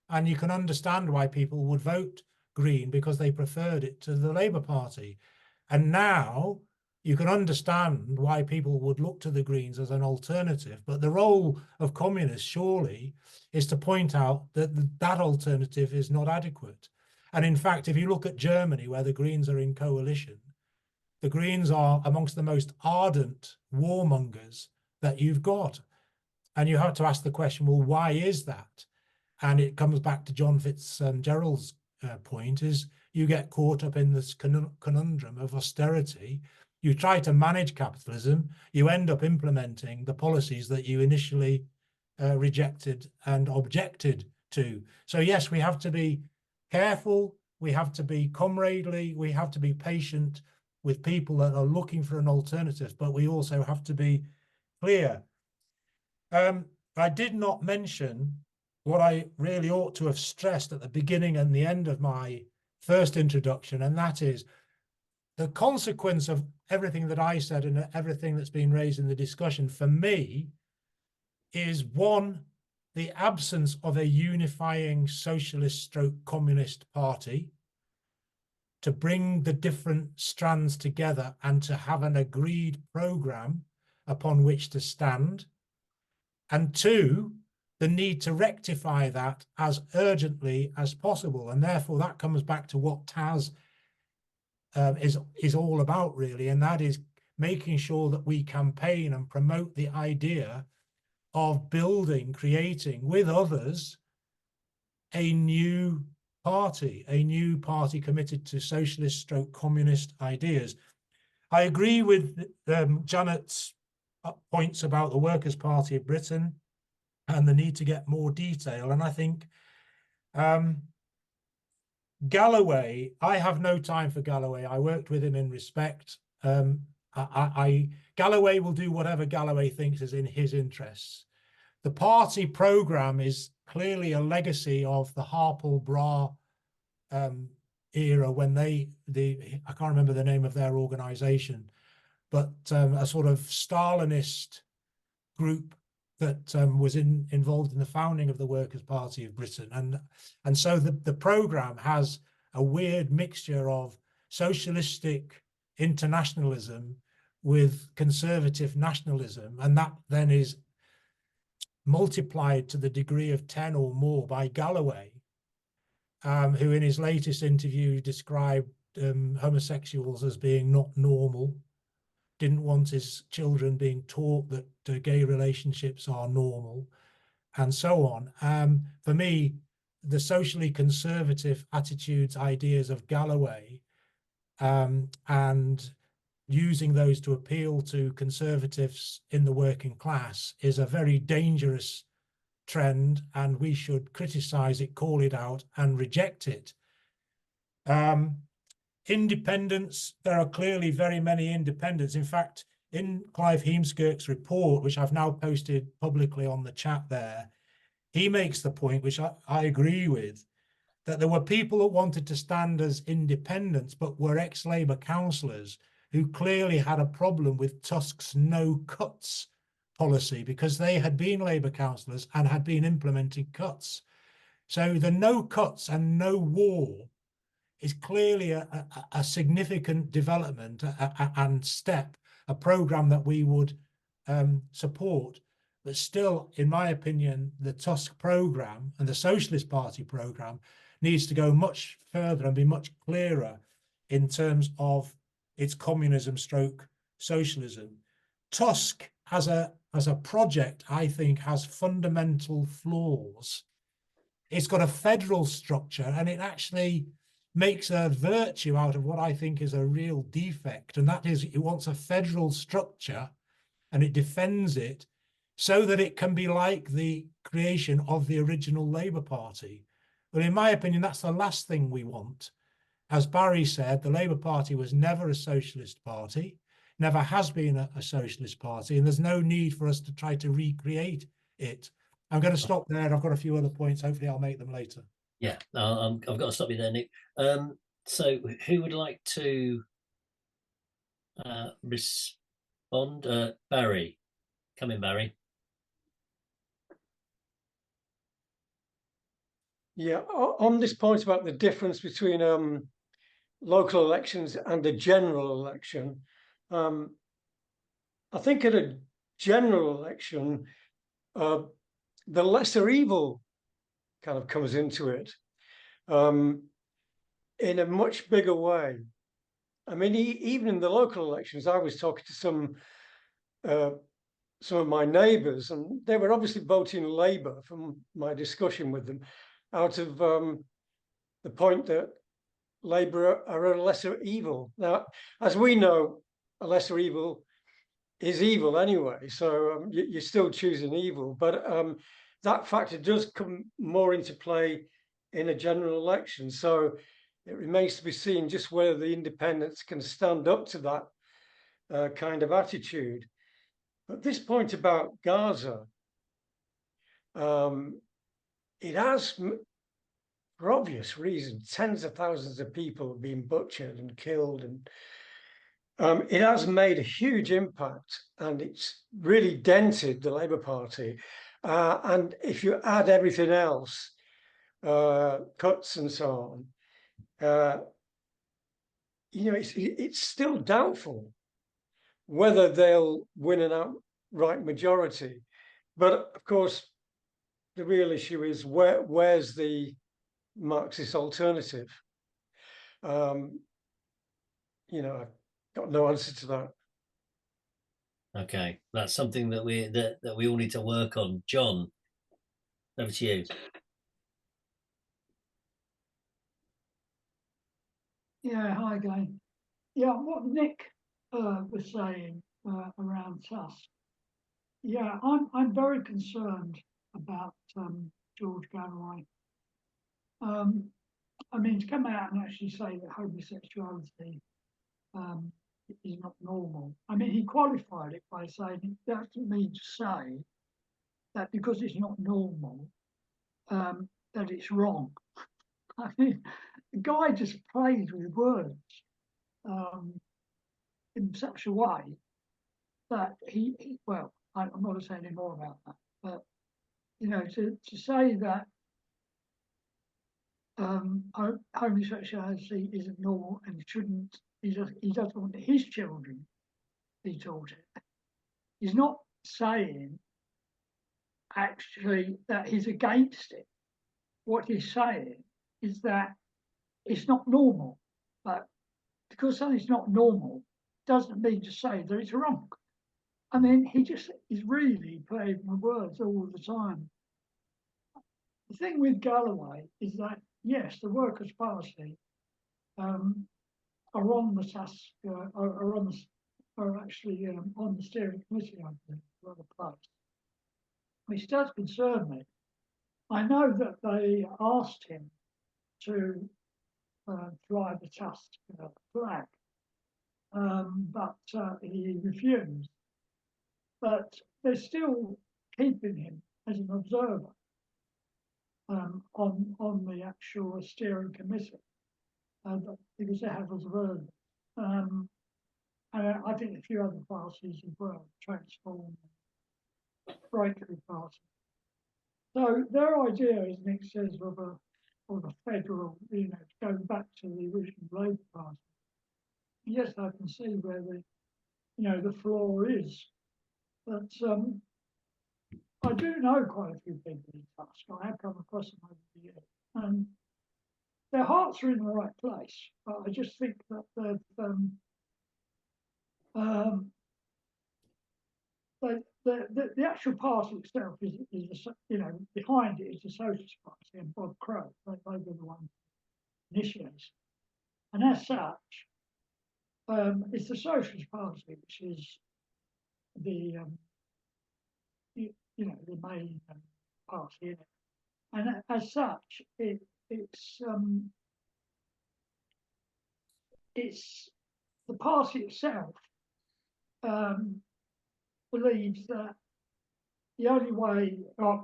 And you can understand why people would vote Green, because they preferred it to the Labour Party. And now you can understand why people would look to the Greens as an alternative. But the role of communists, surely, is to point out that that alternative is not adequate. And in fact, if you look at Germany, where the Greens are in coalition, the Greens are amongst the most ardent warmongers that you've got. And you have to ask the question, well, why is that? And it comes back to John Fitzgerald's point, is you get caught up in this conundrum of austerity. You try to manage capitalism, you end up implementing the policies that you initially rejected and objected to. So yes, we have to be careful, we have to be comradely, we have to be patient with people that are looking for an alternative, but we also have to be clear. I did not mention what I really ought to have stressed at the beginning and the end of my first introduction, and that is the consequence of everything that I said and everything that's been raised in the discussion for me is, one, the absence of a unifying socialist stroke communist party to bring the different strands together and to have an agreed program upon which to stand. And two, the need to rectify that as urgently as possible. And therefore that comes back to what TAS is all about, really, and that is making sure that we campaign and promote the idea of creating with others a new party committed to socialist stroke communist ideas. I agree with Janet's points about the Workers' Party of Britain and the need to get more detail. And I think Galloway, I have no time for Galloway. I worked with him in Respect. Galloway will do whatever Galloway thinks is in his interests. The party program is clearly a legacy of the Harpel-Bra era, when I can't remember the name of their organization, but a sort of Stalinist group that was involved in the founding of the Workers' Party of Britain. And so the program has a weird mixture of socialistic internationalism with conservative nationalism, and that then is multiplied to the degree of 10 or more by Galloway, who in his latest interview described homosexuals as being not normal, didn't want his children being taught that gay relationships are normal, and so on. For me, the socially conservative attitudes, ideas of Galloway, and using those to appeal to conservatives in the working class is a very dangerous trend, and we should criticize it, call it out, and reject it. Independence, there are clearly very many independents. In fact, in Clive Heemskirk's report, which I've now posted publicly on the chat there, he makes the point, which I agree with, that there were people that wanted to stand as independents, but were ex-Labour councillors who clearly had a problem with Tusk's no cuts policy because they had been Labour councillors and had been implementing cuts. So the no cuts and no war is clearly a significant development and step, a programme that we would support. But still, in my opinion, the Tusk programme and the Socialist Party programme needs to go much further and be much clearer in terms of its communism stroke socialism. Tusk as a project, I think, has fundamental flaws. It's got a federal structure, and it actually makes a virtue out of what I think is a real defect, and that is it wants a federal structure and it defends it so that it can be like the creation of the original Labour Party. But in my opinion, that's the last thing we want. As Barry said, the Labour Party was never a socialist party, never has been a socialist party, and there's no need for us to try to recreate it. I'm going to stop there. I've got a few other points. Hopefully I'll make them later. Yeah, I've got to stop you there, Nick. So who would like to respond? Barry, come in, Barry. Yeah, on this point about the difference between local elections and a general election, I think at a general election, the lesser evil kind of comes into it in a much bigger way. I mean, even in the local elections, I was talking to some of my neighbours, and they were obviously voting Labour from my discussion with them, out of the point that Labour are a lesser evil. Now, as we know, a lesser evil is evil anyway, so you're still choosing evil, but that factor does come more into play in a general election. So it remains to be seen just whether the independents can stand up to that kind of attitude. But this point about Gaza, it has, for obvious reasons, tens of thousands of people have been butchered and killed, and it has made a huge impact, and it's really dented the Labour Party. And if you add everything else, cuts and so on, it's still doubtful whether they'll win an outright majority. But of course, the real issue is where's the Marxist alternative? I've got no answer to that. Okay, that's something that we all need to work on. John, over to you. Yeah, hi again. Yeah, what Nick was saying around Tusk. Yeah, I'm very concerned about George Galloway. I mean, to come out and actually say that homosexuality is not normal. I mean, he qualified it by saying it doesn't mean to say that because it's not normal, that it's wrong. I mean, the guy just plays with words in such a way that well, I'm not going to say any more about that, but to say that homosexuality isn't normal and shouldn't. He doesn't want his children to be taught it. He's not saying actually that he's against it. What he's saying is that it's not normal, but because something's not normal doesn't mean to say that it's wrong. I mean, he just is really playing with words all the time. The thing with Galloway is that, yes, the Workers' Party are on the task, are actually on the steering committee, I think, for the place, which does concern me. I know that they asked him to fly the task flag, but he refused. But they're still keeping him as an observer on the actual steering committee, because they have observers. And I think a few other parties as well, Transform, Breakthrough Party. So their idea, as Nick says, of a federal, going back to the original Labour Party. Yes, I can see where the flaw is, but I do know quite a few people in Tusk. I have come across them over the years, and their hearts are in the right place. But I just think that the actual party itself is behind it is the Socialist Party and Bob Crow. They were the one initiates, and as such, it's the Socialist Party which is the the main party in it, and as such, it's the party itself believes that the only way, I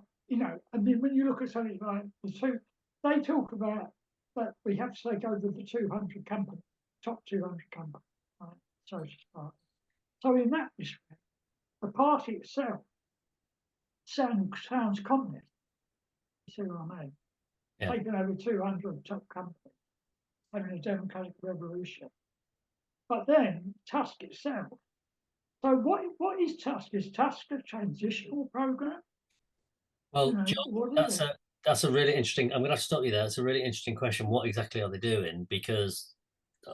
mean, when you look at something like the two, they talk about that we have to take over the 200 companies, top 200 companies, right? Socialist Party. So in that respect, the party itself sounds communist. You see what I mean? Yeah. Taking over 200 top companies, having a democratic revolution. But then Tusk itself. So what is Tusk? Is Tusk a transitional program? Well, John, that's a really interesting. I'm going to have to stop you there. It's a really interesting question. What exactly are they doing? Because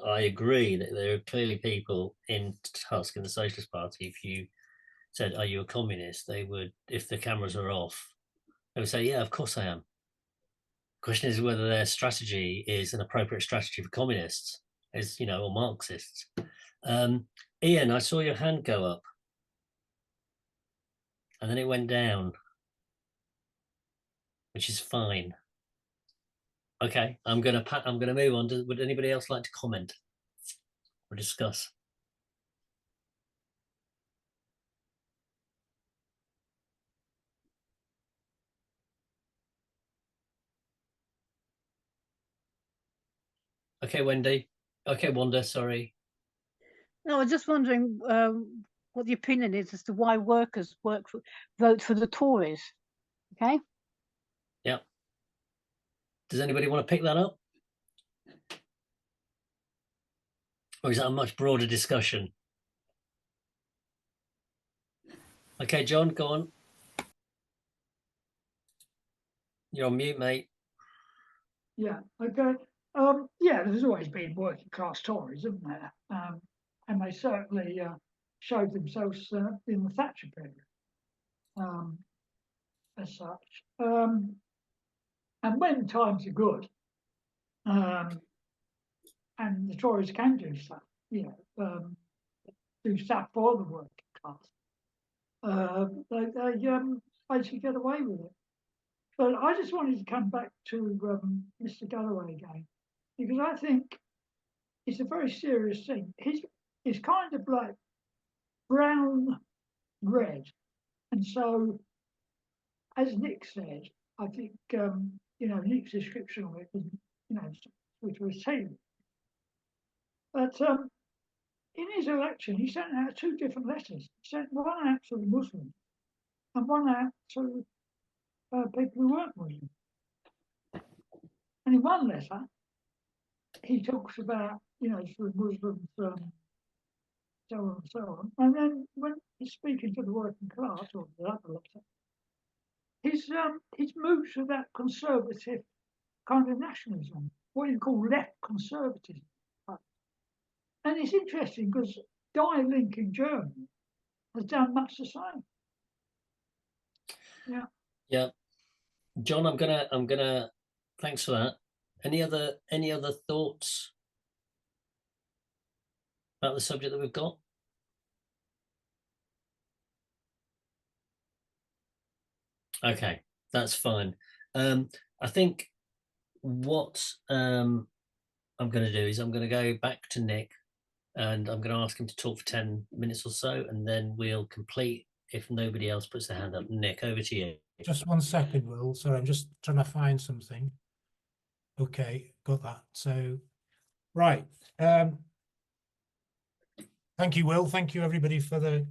I agree that there are clearly people in Tusk, in the Socialist Party. If you said, "Are you a communist?" they would, if the cameras are off, they would say, "Yeah, of course I am." The question is whether their strategy is an appropriate strategy for communists, or Marxists. Ian, I saw your hand go up, and then it went down, which is fine. Okay, I'm gonna move on. Would anybody else like to comment or discuss? Okay, Wendy. Okay, Wanda, sorry. No, I was just wondering what the opinion is as to why workers vote for the Tories. Okay. Yeah. Does anybody want to pick that up? Or is that a much broader discussion? Okay, John, go on. You're on mute, mate. Yeah, okay. Yeah, there's always been working class Tories, isn't there? And they certainly showed themselves in the Thatcher period, as such. And when times are good, and the Tories can do stuff, do stuff for the working class, they basically get away with it. But I just wanted to come back to Mr. Galloway again, because I think it's a very serious thing. He's kind of like brown red, and so as Nick said, I think Nick's description of it was which was seen. But in his election, he sent out two different letters. He sent one out to the Muslims and one out to people who weren't Muslim. And in one letter, he talks about, you know, for Muslims, so on and so on. And then when he's speaking to the working class, or the other letter, he's moved to that conservative kind of nationalism, what you call left conservatism. And it's interesting because Die Link in Germany has done much the same. Yeah. Yeah. John, I'm gonna thanks for that. Any other thoughts about the subject that we've got? Okay, that's fine. I think what I'm going to do is I'm going to go back to Nick, and I'm going to ask him to talk for 10 minutes or so, and then we'll complete if nobody else puts their hand up. Nick, over to you. Just 1 second, Will. Sorry, I'm just trying to find something. Okay, got that. So, right. Thank you, Will. Thank you, everybody, for the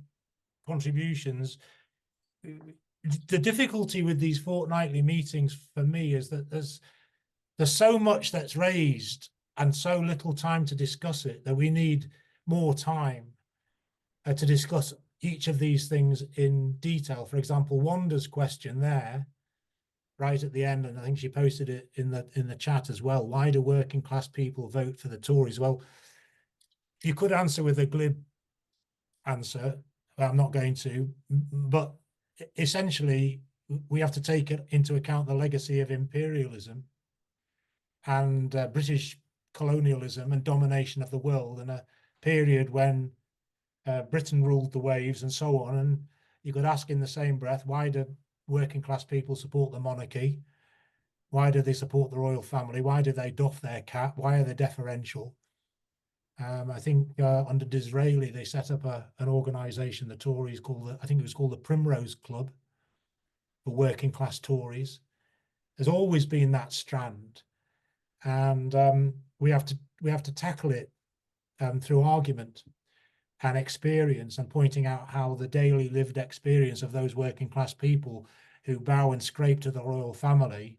contributions. The difficulty with these fortnightly meetings for me is that there's so much that's raised and so little time to discuss it that we need more time to discuss each of these things in detail. For example, Wanda's question there, right at the end, and I think she posted it in the chat as well. Why do working class people vote for the Tories? Well, you could answer with a glib answer. I'm not going to, but essentially we have to take into account the legacy of imperialism and British colonialism and domination of the world in a period when Britain ruled the waves and so on. And you could ask in the same breath, why do working class people support the monarchy? Why do they support the royal family? Why do they doff their cap? Why are they deferential? I think under Disraeli, they set up an organisation, the Tories, I think it was called the Primrose Club for working class Tories. There's always been that strand, and we have to tackle it through argument and experience, and pointing out how the daily lived experience of those working class people who bow and scrape to the royal family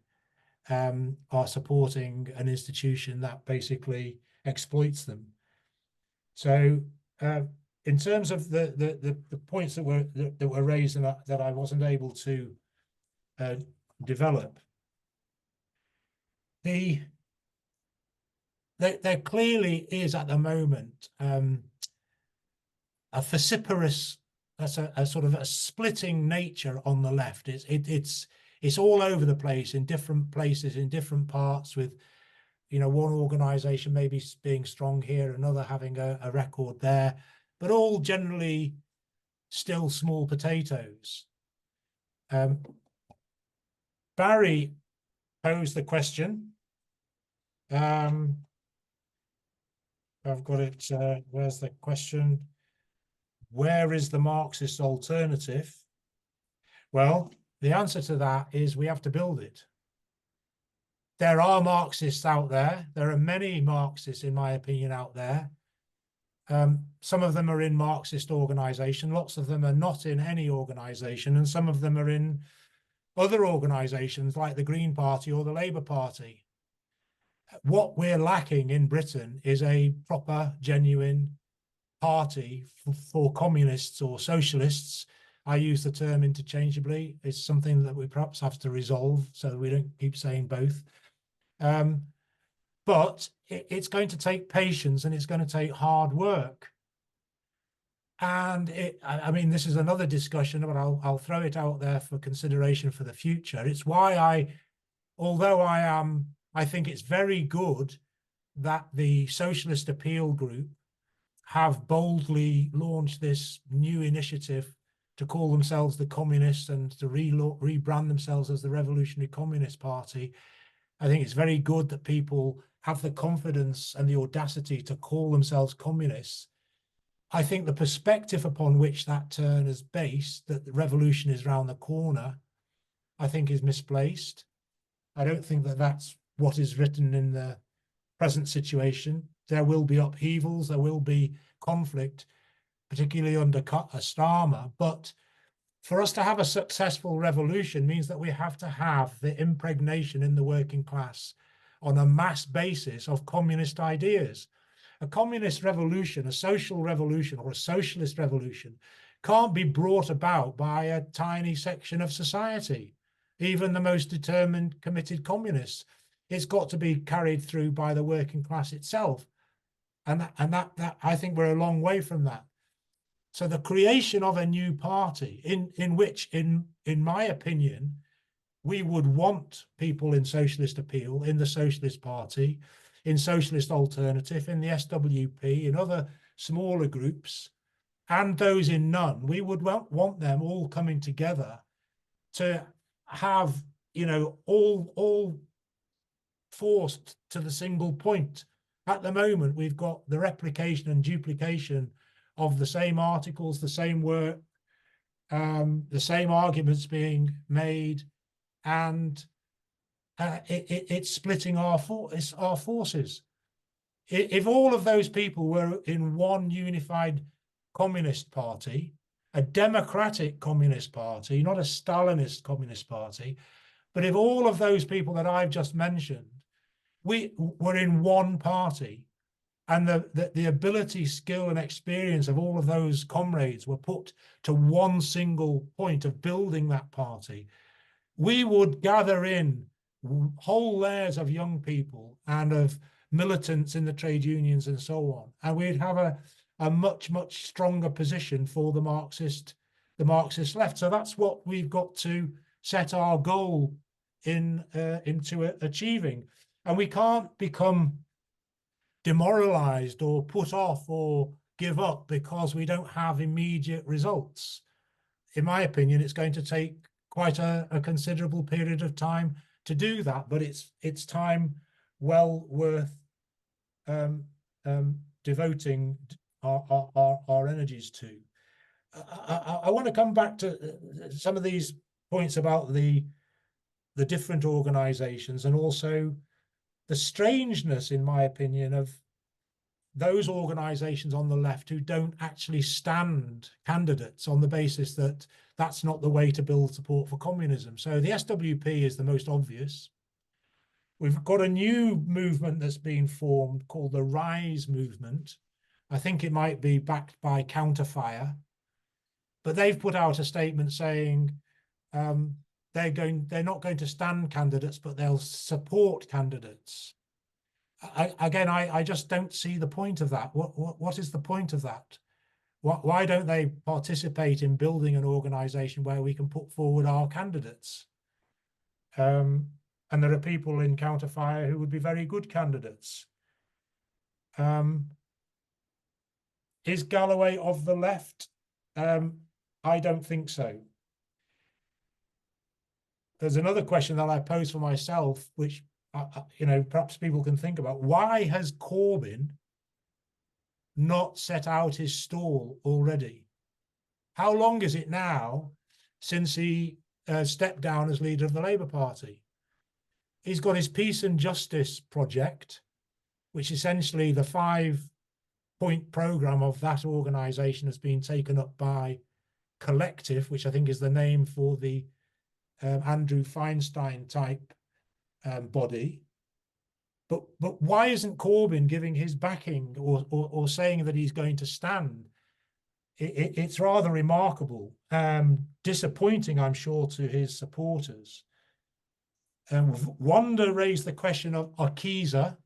are supporting an institution that basically exploits them. So in terms of the points that were raised and that I wasn't able to develop, there clearly is at the moment a vociferous, that's a sort of a splitting nature on the left. It's all over the place, in different places, in different parts, with, you know, one organisation maybe being strong here, another having a record there, but all generally still small potatoes. Barry posed the question. I've got it. Where's the question? Where is the Marxist alternative? Well, the answer to that is we have to build it. There are Marxists out there. There are many Marxists, in my opinion, out there. Some of them are in Marxist organisation. Lots of them are not in any organisation. And some of them are in other organisations like the Green Party or the Labour Party. What we're lacking in Britain is a proper, genuine party for communists or socialists. I use the term interchangeably. It's something that we perhaps have to resolve so that we don't keep saying both. But it's going to take patience, and it's going to take hard work. And I mean, this is another discussion, but I'll throw it out there for consideration for the future. It's why although I think it's very good that the Socialist Appeal Group have boldly launched this new initiative to call themselves the Communists and to rebrand themselves as the Revolutionary Communist Party. I think it's very good that people have the confidence and the audacity to call themselves communists. I think the perspective upon which that turn is based, that the revolution is round the corner, I think is misplaced. I don't think that that's what is written in the present situation. There will be upheavals, there will be conflict, particularly under Starmer, but for us to have a successful revolution means that we have to have the impregnation in the working class on a mass basis of communist ideas. A communist revolution, a social revolution, or a socialist revolution can't be brought about by a tiny section of society, even the most determined, committed communists. It's got to be carried through by the working class itself. And that I think we're a long way from that. So the creation of a new party in which, in my opinion, we would want people in Socialist Appeal, in the Socialist Party, in Socialist Alternative, in the SWP, in other smaller groups, and those in none. We would want them all coming together to have, you know, all forced to the single point. At the moment, we've got the replication and duplication of the same articles, the same work, the same arguments being made, and it's splitting our forces. If all of those people were in one unified communist party, a democratic communist party, not a Stalinist communist party, but if all of those people that I've just mentioned, we were in one party, and the ability, skill, and experience of all of those comrades were put to one single point of building that party, we would gather in whole layers of young people and of militants in the trade unions and so on, and we'd have a much stronger position for the Marxist left. So that's what we've got to set our goal into achieving, and we can't become demoralized or put off or give up because we don't have immediate results. In my opinion, it's going to take quite a considerable period of time to do that, but it's time well worth devoting our energies to. I want to come back to some of these points about the different organizations, and also the strangeness, in my opinion, of those organizations on the left who don't actually stand candidates on the basis that that's not the way to build support for communism. So the SWP is the most obvious. We've got a new movement that's been formed called the Rise movement. I think it might be backed by Counterfire, but they've put out a statement saying they're not going to stand candidates, but they'll support candidates. I just don't see the point of that. What is the point of that? Why don't they participate in building an organization where we can put forward our candidates? And there are people in Counterfire who would be very good candidates. Is Galloway of the left? I don't think so. There's another question that I pose for myself, which you know, perhaps people can think about. Why has Corbyn not set out his stall already? How long is it now since he stepped down as leader of the Labour Party? He's got his Peace and Justice project, which essentially the 5-point programme of that organisation has been taken up by Collective, which I think is the name for the Andrew Feinstein type body. But why isn't Corbyn giving his backing or saying that he's going to stand? It's rather remarkable, disappointing, I'm sure, to his supporters. Wanda raised the question of Arquiza.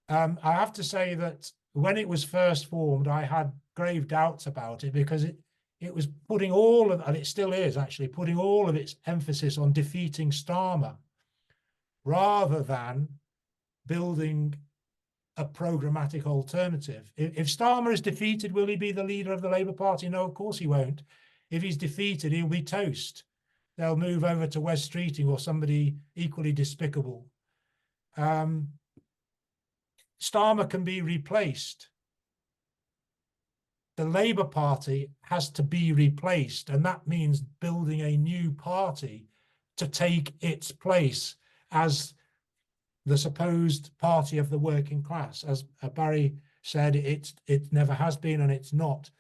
I have to say that when it was first formed, I had grave doubts about it, because it was putting all of, and it still is actually, putting all of its emphasis on defeating Starmer, rather than building a programmatic alternative. If Starmer is defeated, will he be the leader of the Labour Party? No, of course he won't. If he's defeated, he'll be toast. They'll move over to Wes Streeting or somebody equally despicable. Starmer can be replaced. The Labour Party has to be replaced, and that means building a new party to take its place as the supposed party of the working class. As Barry said, it never has been and it's not,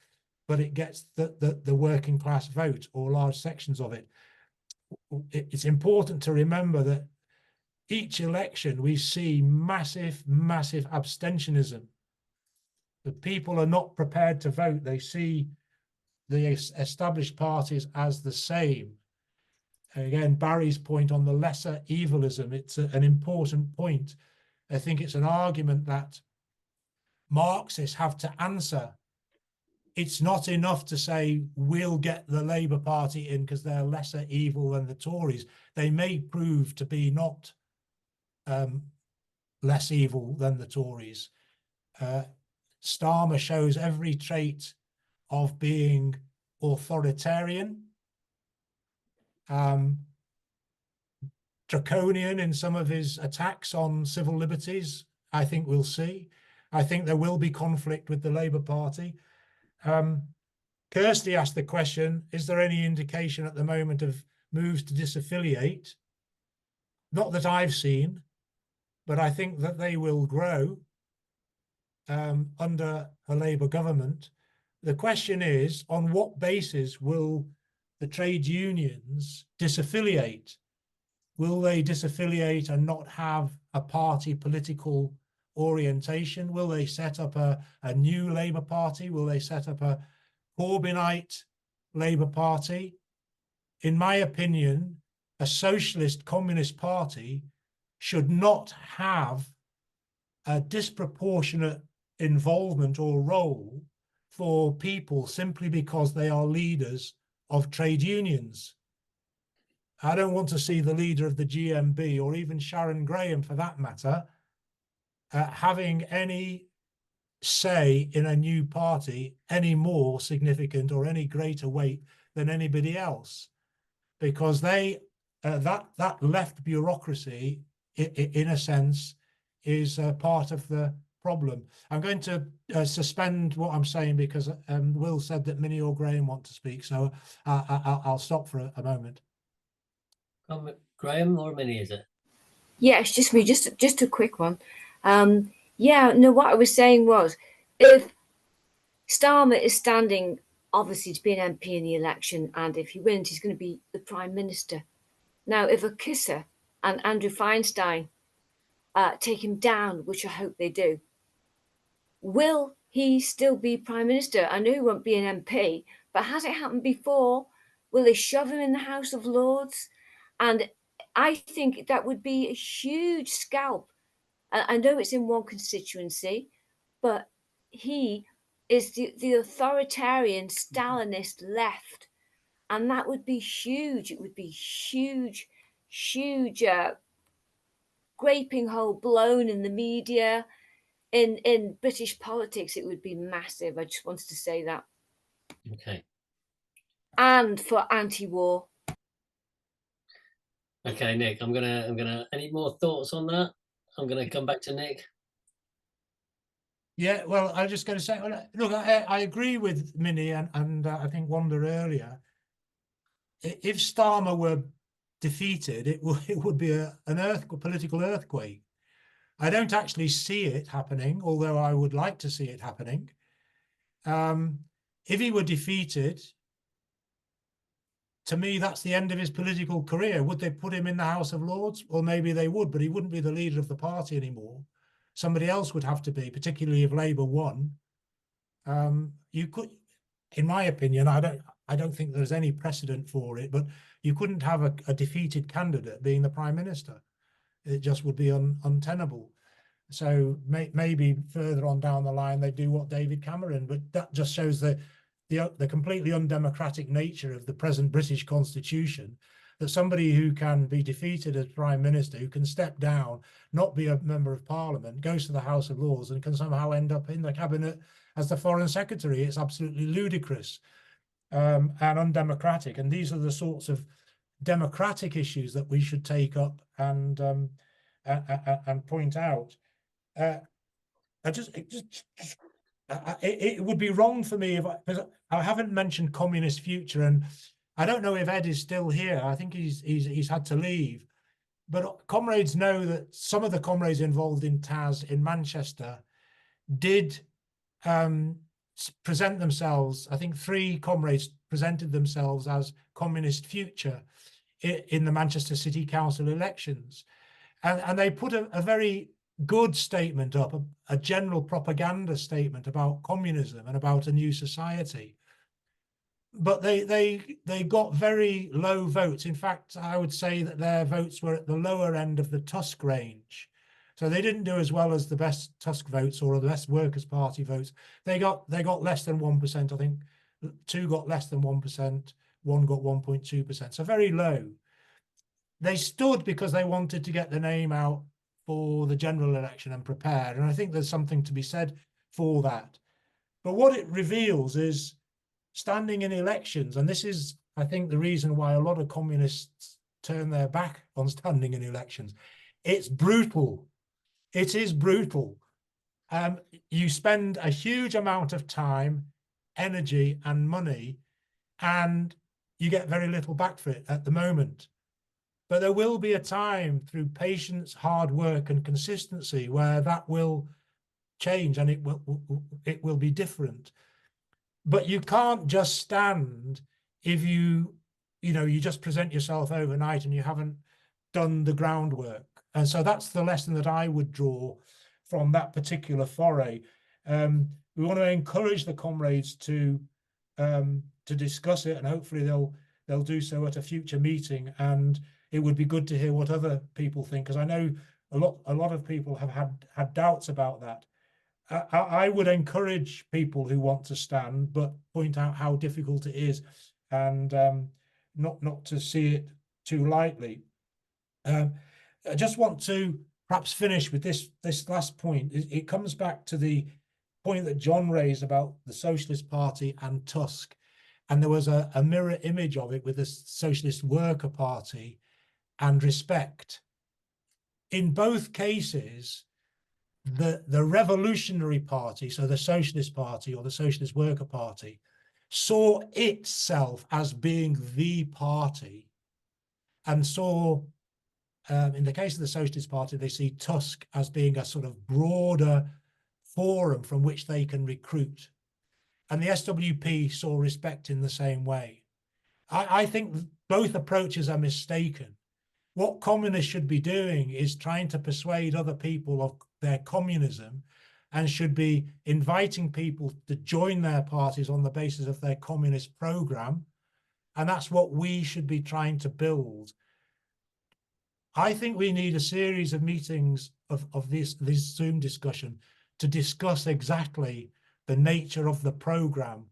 but it gets the working class vote, or large sections of it. It's important to remember that each election we see massive abstentionism. The people are not prepared to vote. They see the established parties as the same. Again, Barry's point on the lesser evilism, it's an important point. I think it's an argument that Marxists have to answer. It's not enough to say we'll get the Labour Party in because they're lesser evil than the Tories. They may prove to be not less evil than the Tories. Starmer shows every trait of being authoritarian, draconian in some of his attacks on civil liberties. I think we'll see. I think there will be conflict with the Labour Party. Kirsty asked the question, is there any indication at the moment of moves to disaffiliate? Not that I've seen, but I think that they will grow under a Labour government. The question is, on what basis will the trade unions disaffiliate? Will they disaffiliate and not have a party political orientation? Will they set up a new Labour Party? Will they set up a Corbynite Labour Party? In my opinion, a socialist communist party should not have a disproportionate involvement or role for people simply because they are leaders of trade unions. I don't want to see the leader of the GMB or even Sharon Graham, for that matter, having any say in a new party any more significant or any greater weight than anybody else, because they that left bureaucracy, in a sense, is part of the problem. I'm going to suspend what I'm saying because Will said that Minnie or Graham want to speak, so I'll stop for a moment. Graham or Minnie, is it? Yeah, it's just me, just a quick one. Yeah, no, what I was saying was, if Starmer is standing, obviously, to be an MP in the election, and if he wins, he's going to be the Prime Minister. Now, if a Kisser and Andrew Feinstein take him down, which I hope they do, will he still be Prime Minister? I know he won't be an MP, but has it happened before? Will they shove him in the House of Lords? And I think that would be a huge scalp. I know it's in one constituency, but he is the authoritarian Stalinist left. And that would be huge. It would be huge, gaping hole blown in the media. In British politics, it would be massive. I just wanted to say that. Okay. And for anti-war. Okay, Nick, I'm gonna any more thoughts on that? I'm gonna come back to Nick. Yeah, well, I was just going to say, look, I agree with Minnie and I think Wanda earlier. If Starmer were defeated, it would be an political earthquake. I don't actually see it happening, although I would like to see it happening. If he were defeated, to me, that's the end of his political career. Would they put him in the House of Lords? Well, maybe they would, but he wouldn't be the leader of the party anymore. Somebody else would have to be, particularly if Labour won. You could, in my opinion, I don't think there's any precedent for it, but you couldn't have a defeated candidate being the Prime Minister. It just would be untenable. So maybe further on down the line, they do what David Cameron, but that just shows the completely undemocratic nature of the present British Constitution, that somebody who can be defeated as Prime Minister, who can step down, not be a member of Parliament, goes to the House of Lords and can somehow end up in the cabinet as the Foreign Secretary. It's absolutely ludicrous and undemocratic. And these are the sorts of democratic issues that we should take up and point out. It would be wrong for me because I haven't mentioned communist future, and I don't know if Ed is still here. I think he's had to leave, but comrades know that some of the comrades involved in TAS in Manchester did present themselves. I think 3 comrades presented themselves as communist future in the Manchester City Council elections. And they put a very good statement up, a general propaganda statement about communism and about a new society. But they got very low votes. In fact, I would say that their votes were at the lower end of the Tusk range. So they didn't do as well as the best Tusk votes or the best Workers' Party votes. They got less than 1%, I think. 2 got less than 1%, 1 got 1.2%. So very low. They stood because they wanted to get the name out for the general election and prepare. And I think there's something to be said for that. But what it reveals is standing in elections, and this is, I think, the reason why a lot of communists turn their back on standing in elections. It's brutal. It is brutal. You spend a huge amount of time, energy, and money, and you get very little back for it at the moment. But there will be a time through patience, hard work, and consistency where that will change, and it will be different. But you can't just stand if you just present yourself overnight and you haven't done the groundwork. And so that's the lesson that I would draw from that particular foray. We want to encourage the comrades to discuss it, and hopefully they'll do so at a future meeting. And it would be good to hear what other people think, because I know a lot of people have had doubts about that. I would encourage people who want to stand, but point out how difficult it is, and not to see it too lightly. I just want to perhaps finish with this last point. It comes back to the point that John raised about the Socialist Party and Tusk, and there was a mirror image of it with the Socialist Worker Party and Respect. In both cases, the Revolutionary Party, so the Socialist Party or the Socialist Worker Party, saw itself as being the party, and saw, in the case of the Socialist Party, they see Tusk as being a sort of broader forum from which they can recruit. And the SWP saw Respect in the same way. I think both approaches are mistaken. What communists should be doing is trying to persuade other people of their communism, and should be inviting people to join their parties on the basis of their communist program. And that's what we should be trying to build. I think we need a series of meetings of this Zoom discussion to discuss exactly the nature of the program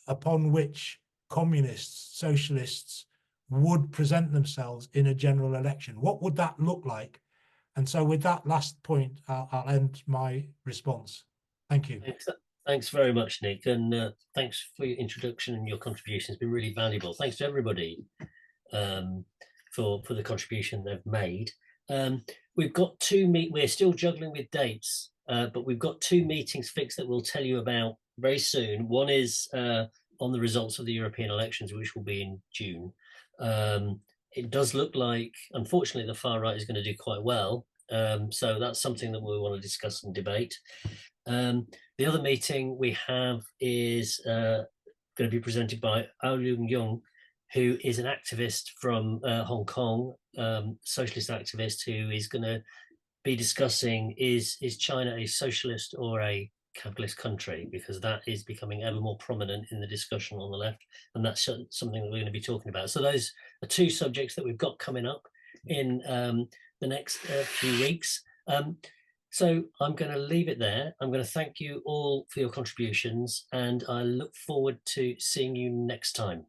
upon which communists, socialists would present themselves in a general election. What would that look like? And so with that last point, I'll end my response. Thank you. Thanks very much, Nick. And thanks for your introduction and your contribution. It's been really valuable. Thanks to everybody for the contribution they've made. We've got we're still juggling with dates, but we've got 2 meetings fixed that we'll tell you about very soon. One is on the results of the European elections, which will be in June. It does look like, unfortunately, the far right is going to do quite well. So that's something that we want to discuss and debate. The other meeting we have is going to be presented by Aolung Yung, who is an activist from Hong Kong, socialist activist, who is going to be discussing is China a socialist or a capitalist country, because that is becoming ever more prominent in the discussion on the left, and that's something that we're going to be talking about. So those are 2 subjects that we've got coming up in the next few weeks. So I'm going to leave it there. I'm going to thank you all for your contributions, and I look forward to seeing you next time.